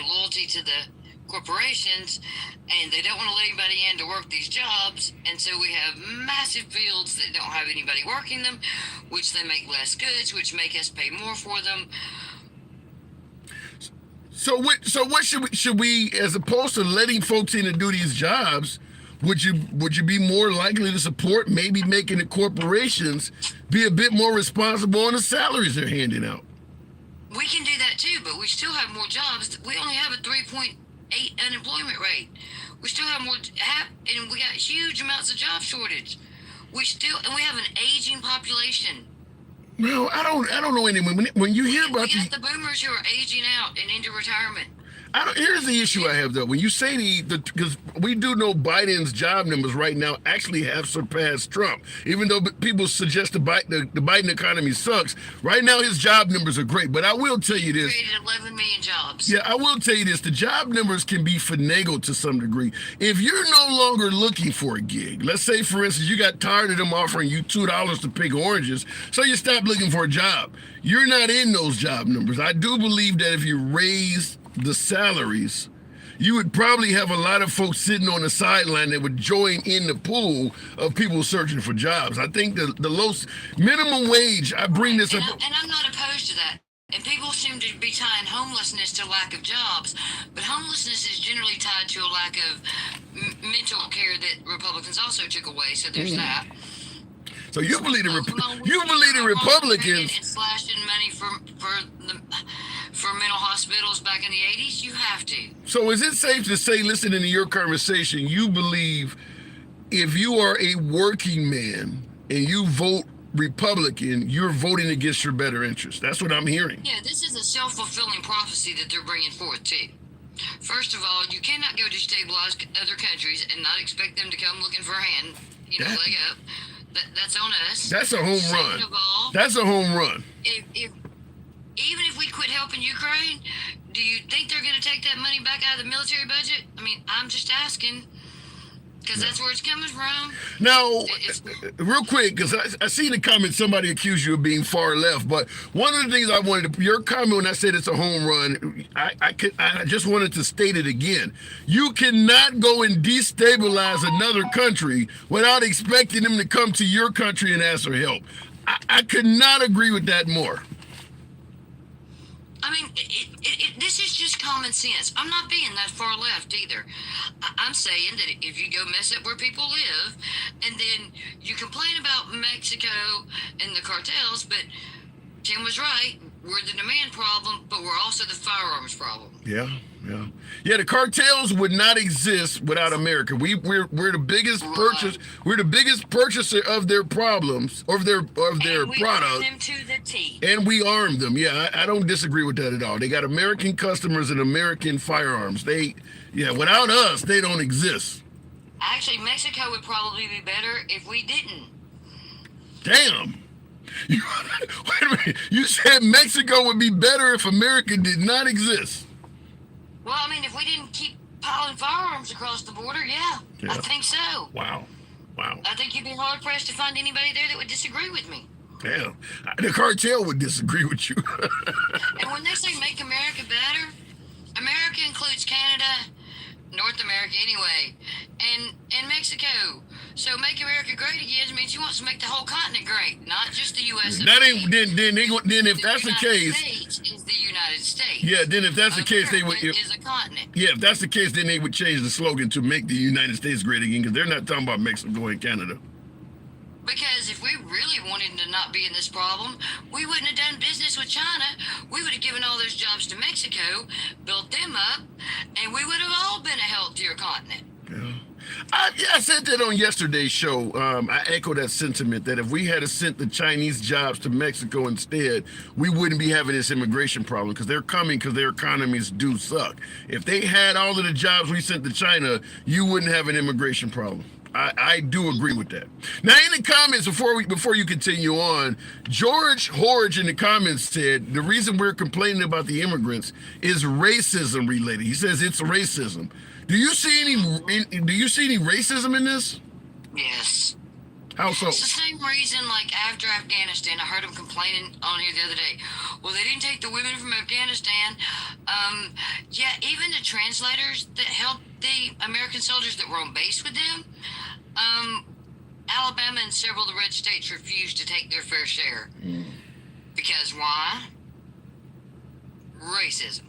loyalty to the corporations, and they don't want to let anybody in to work these jobs, and so we have massive fields that don't have anybody working them, which they make less goods, which make us pay more for them. So what should we, as opposed to letting folks in to do these jobs, would you be more likely to support maybe making the corporations be a bit more responsible on the salaries they're handing out? We can do that too, but we still have more jobs. We only have a 3.8 unemployment rate. We still have more, and we got huge amounts of job shortage. We have an aging population. No, I don't know anyone. When you hear about the boomers who are aging out and into retirement. Here's the issue I have though. When you say because we do know Biden's job numbers right now actually have surpassed Trump, even though people suggest the Biden economy sucks. Right now his job numbers are great, but I will tell you this: created 11 million jobs. Yeah, I will tell you this: the job numbers can be finagled to some degree. If you're no longer looking for a gig, let's say for instance you got tired of them offering you $2 to pick oranges, so you stopped looking for a job. You're not in those job numbers. I do believe that if you raise the salaries, you would probably have a lot of folks sitting on the sideline that would join in the pool of people searching for jobs. I think the low minimum wage, I bring this up. And I'm not opposed to that. And people seem to be tying homelessness to lack of jobs, but homelessness is generally tied to a lack of mental care that Republicans also took away. So there's that. So you believe the Republicans and slashing money for mental hospitals back in the 80s? You have to. So is it safe to say, listening to your conversation, you believe if you are a working man and you vote Republican, you're voting against your better interest. That's what I'm hearing. Yeah, this is a self-fulfilling prophecy that they're bringing forth too. First of all, you cannot go destabilize other countries and not expect them to come looking for a hand, leg up. That's on us. That's a home Second run. of all, That's a home run. if even if we quit helping Ukraine, do you think they're going to take that money back out of the military budget? I mean, I'm just asking, because that's where it's coming from. Now, real quick, because I see in the comments somebody accused you of being far left, but one of the things I wanted to, your comment when I said it's a home run, I just wanted to state it again. You cannot go and destabilize another country without expecting them to come to your country and ask for help. I could not agree with that more. I mean, this is just common sense. I'm not being that far left either. I'm saying that if you go mess up where people live, and then you complain about Mexico and the cartels, but Tim was right. We're the demand problem, but we're also the firearms problem. Yeah. The cartels would not exist without America. We're the biggest purchase. We're the biggest purchaser of their problems, of their and we product. arm them to the teeth. And we arm them. Yeah, I don't disagree with that at all. They got American customers and American firearms. Without us, they don't exist. Actually, Mexico would probably be better if we didn't. Damn. Wait a minute. You said Mexico would be better if America did not exist. Well, I mean, if we didn't keep piling firearms across the border, yeah. I think so. Wow. I think you'd be hard-pressed to find anybody there that would disagree with me. Damn. The cartel would disagree with you. And when they say make America better, America includes Canada, North America anyway, and Mexico. So make America great again means you want to make the whole continent great, not just the U.S. That ain't then if that's the case. States is the United States. Yeah, then if that's the case, they would. Is a continent. Yeah, if that's the case, then they would change the slogan to "Make the United States Great Again," because they're not talking about Mexico and Canada. Because if we really wanted to not be in this problem, we wouldn't have done business with China. We would have given all those jobs to Mexico, built them up, and we would have all been a healthier continent. Yeah. I said that on yesterday's show. I echo that sentiment that if we had sent the Chinese jobs to Mexico instead, we wouldn't be having this immigration problem because they're coming because their economies do suck. If they had all of the jobs we sent to China, you wouldn't have an immigration problem. I do agree with that. Now, in the comments, before you continue on, George Horge in the comments said the reason we're complaining about the immigrants is racism related. He says it's racism. Do you see any racism in this? Yes. How so? It's the same reason, like after Afghanistan, I heard them complaining on here the other day. Well, they didn't take the women from Afghanistan. Even the translators that helped the American soldiers that were on base with them, Alabama and several of the red states refused to take their fair share. Because why? Racism.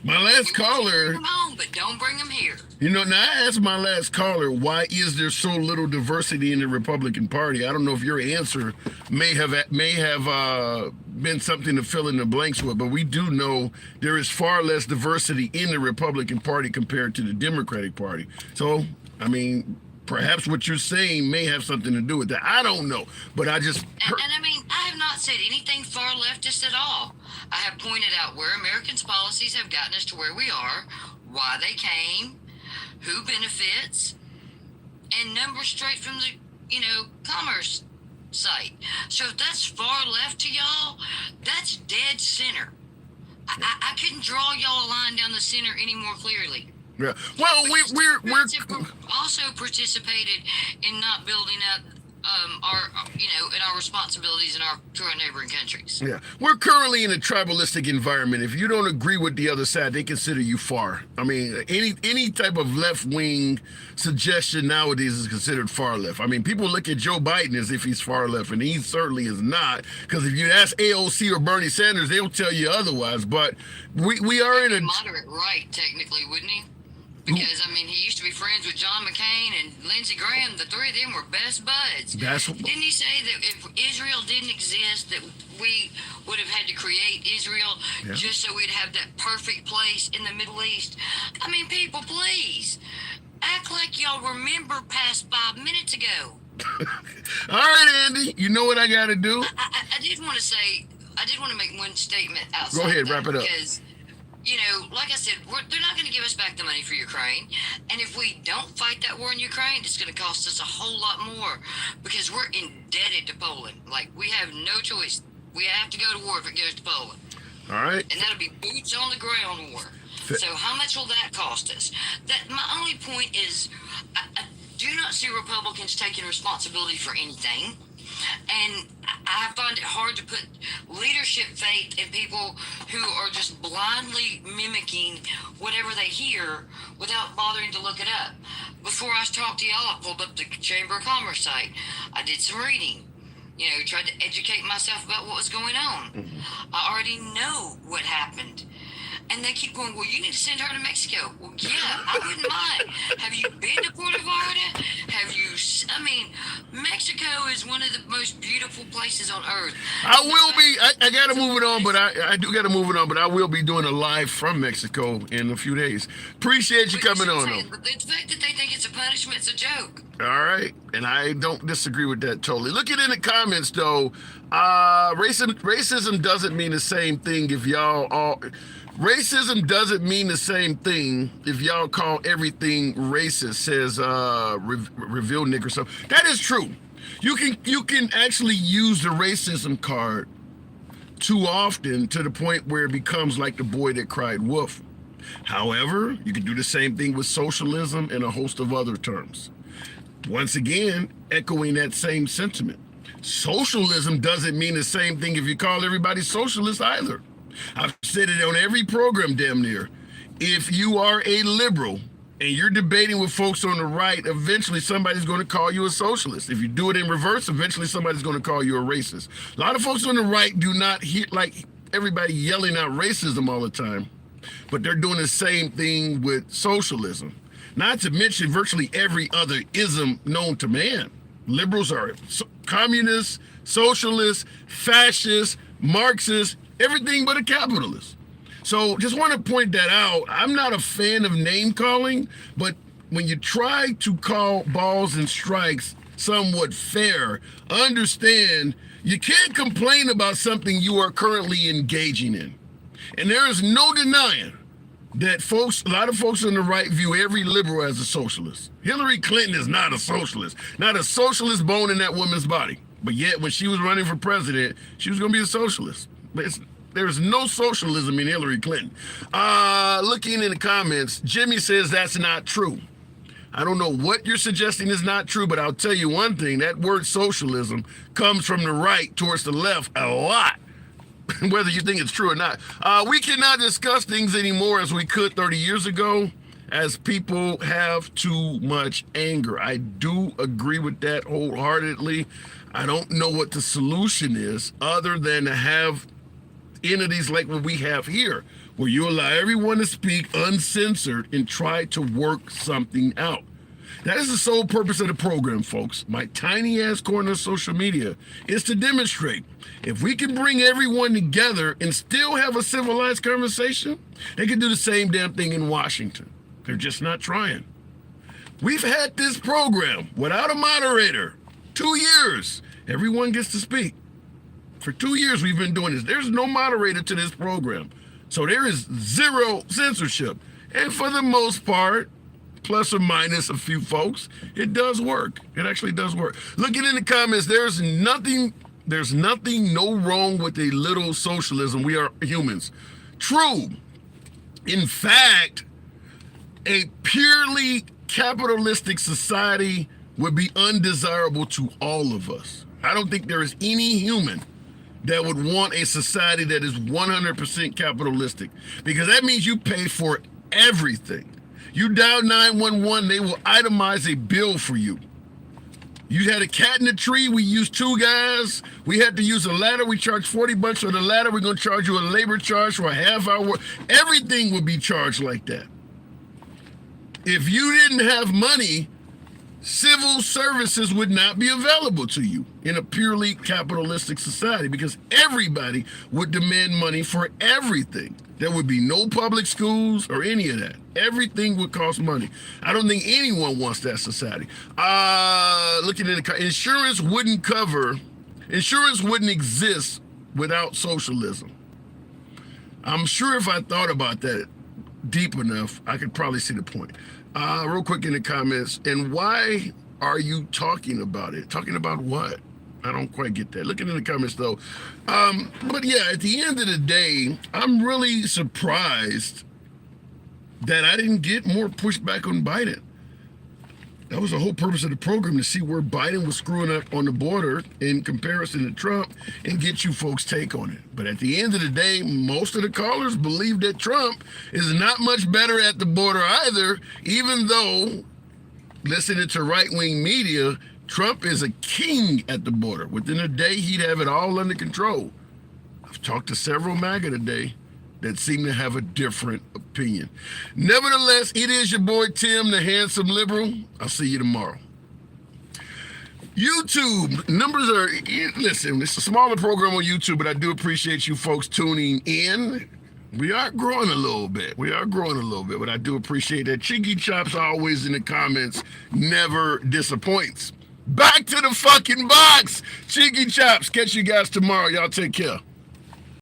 My last caller. Bring them home, but don't bring them here. Now I asked my last caller, why is there so little diversity in the Republican Party? I don't know if your answer may have been something to fill in the blanks with, but we do know there is far less diversity in the Republican Party compared to the Democratic Party. So, I mean, perhaps what you're saying may have something to do with that. I don't know, but I just... And I mean, I have not said anything far leftist at all. I have pointed out where Americans' policies have gotten us to where we are, why they came, who benefits, and numbers straight from the, commerce site. So if that's far left to y'all, that's dead center. I couldn't draw y'all a line down the center any more clearly. Yeah. Well, we're also participated in not building up in our responsibilities in our to our neighboring countries. Yeah, we're currently in a tribalistic environment. If you don't agree with the other side, they consider you far. I mean, any type of left-wing suggestion nowadays is considered far left. I mean, people look at Joe Biden as if he's far left, and he certainly is not. Because if you ask AOC or Bernie Sanders, they'll tell you otherwise. But we are in a moderate right, technically, wouldn't he? Because, I mean, he used to be friends with John McCain and Lindsey Graham. The three of them were best buds. Didn't he say that if Israel didn't exist, that we would have had to create Israel just so we'd have that perfect place in the Middle East? I mean, people, please. Act like y'all remember past 5 minutes ago. All right, Andy, you know what I got to do? I did want to say, I did want to make one statement outside. Go ahead, that, wrap it up. Because, you know, like I said, they're not going to give us back the money for Ukraine. And if we don't fight that war in Ukraine, it's going to cost us a whole lot more because we're indebted to Poland. Like, we have no choice. We have to go to war if it goes to Poland. All right. And that'll be boots on the ground war. So how much will that cost us? That my only point is, I do not see Republicans taking responsibility for anything. And I find it hard to put leadership faith in people who are just blindly mimicking whatever they hear without bothering to look it up. Before I talked to y'all, I pulled up the Chamber of Commerce site. I did some reading. You know, tried to educate myself about what was going on. I already know what happened. And they keep going, well, you need to send her to Mexico. Well, yeah, I wouldn't mind. Have you been to Puerto Vallarta? Have you, I mean, Mexico is one of the most beautiful places on earth. I will be, I got to move it on, but I do got to move it on, but I will be doing a live from Mexico in a few days. Appreciate you coming on, though. The fact that they think it's a punishment, it's a joke. All right, and I don't disagree with that totally. Look at in the comments, though. Racism doesn't mean the same thing if y'all all... Racism doesn't mean the same thing if y'all call everything racist, says Reveal Nick or something. That is true. You can actually use the racism card too often to the point where it becomes like the boy that cried wolf. However, you can do the same thing with socialism and a host of other terms. Once again, echoing that same sentiment. Socialism doesn't mean the same thing if you call everybody socialist either. I've said it on every program damn near. If you are a liberal and you're debating with folks on the right, eventually somebody's going to call you a socialist. If you do it in reverse, eventually somebody's going to call you a racist. A lot of folks on the right do not hear like everybody yelling out racism all the time, but they're doing the same thing with socialism. Not to mention virtually every other ism known to man. Liberals are communists, socialists, fascists, Marxists, everything but a capitalist. So just want to point that out. I'm not a fan of name calling, but when you try to call balls and strikes somewhat fair, understand you can't complain about something you are currently engaging in. And there is no denying that a lot of folks on the right view every liberal as a socialist. Hillary Clinton is not a socialist, not a socialist bone in that woman's body. But yet when she was running for president, she was going to be a socialist. There's no socialism in Hillary Clinton. Looking in the comments, Jimmy says that's not true. I don't know what you're suggesting is not true, but I'll tell you one thing. That word socialism comes from the right towards the left a lot, whether you think it's true or not. We cannot discuss things anymore as we could 30 years ago, as people have too much anger. I do agree with that wholeheartedly. I don't know what the solution is other than to have entities like what we have here, where you allow everyone to speak uncensored and try to work something out. That is the sole purpose of the program, folks. My tiny ass corner of social media is to demonstrate if we can bring everyone together and still have a civilized conversation, they can do the same damn thing in Washington. They're just not trying. We've had this program without a moderator 2 years. Everyone gets to speak. For 2 years we've been doing this. There's no moderator to this program. So there is zero censorship. And for the most part, plus or minus a few folks, it does work. It actually does work. Looking in the comments, there's nothing no wrong with a little socialism. We are humans. True. In fact, a purely capitalistic society would be undesirable to all of us. I don't think there is any human that would want a society that is 100% capitalistic, because that means you pay for everything. You dial 911, they will itemize a bill for you. You had a cat in the tree, we used 2 guys. We had to use a ladder, we charged $40 for the ladder. We're gonna charge you a labor charge for a half hour. Everything would be charged like that. If you didn't have money, civil services would not be available to you in a purely capitalistic society because everybody would demand money for everything. There would be no public schools or any of that. Everything would cost money. I don't think anyone wants that society. Looking at the insurance wouldn't exist without socialism. I'm sure if I thought about that deep enough, I could probably see the point. Real quick in the comments, and why are you talking about it? Talking about what? I don't quite get that. Looking in the comments though. But yeah, at the end of the day, I'm really surprised that I didn't get more pushback on Biden. That was the whole purpose of the program, to see where Biden was screwing up on the border in comparison to Trump and get you folks' take on it. But at the end of the day, most of the callers believe that Trump is not much better at the border either, even though, listening to right-wing media, Trump is a king at the border. Within a day, he'd have it all under control. I've talked to several MAGA today that seem to have a different opinion. Nevertheless, it is your boy Tim, the handsome liberal. I'll see you tomorrow. YouTube numbers are, listen, it's a smaller program on YouTube, but I do appreciate you folks tuning in. We are growing a little bit. But I do appreciate that. Cheeky Chops always in the comments, never disappoints. Back to the fucking box. Cheeky Chops. Catch you guys tomorrow. Y'all take care.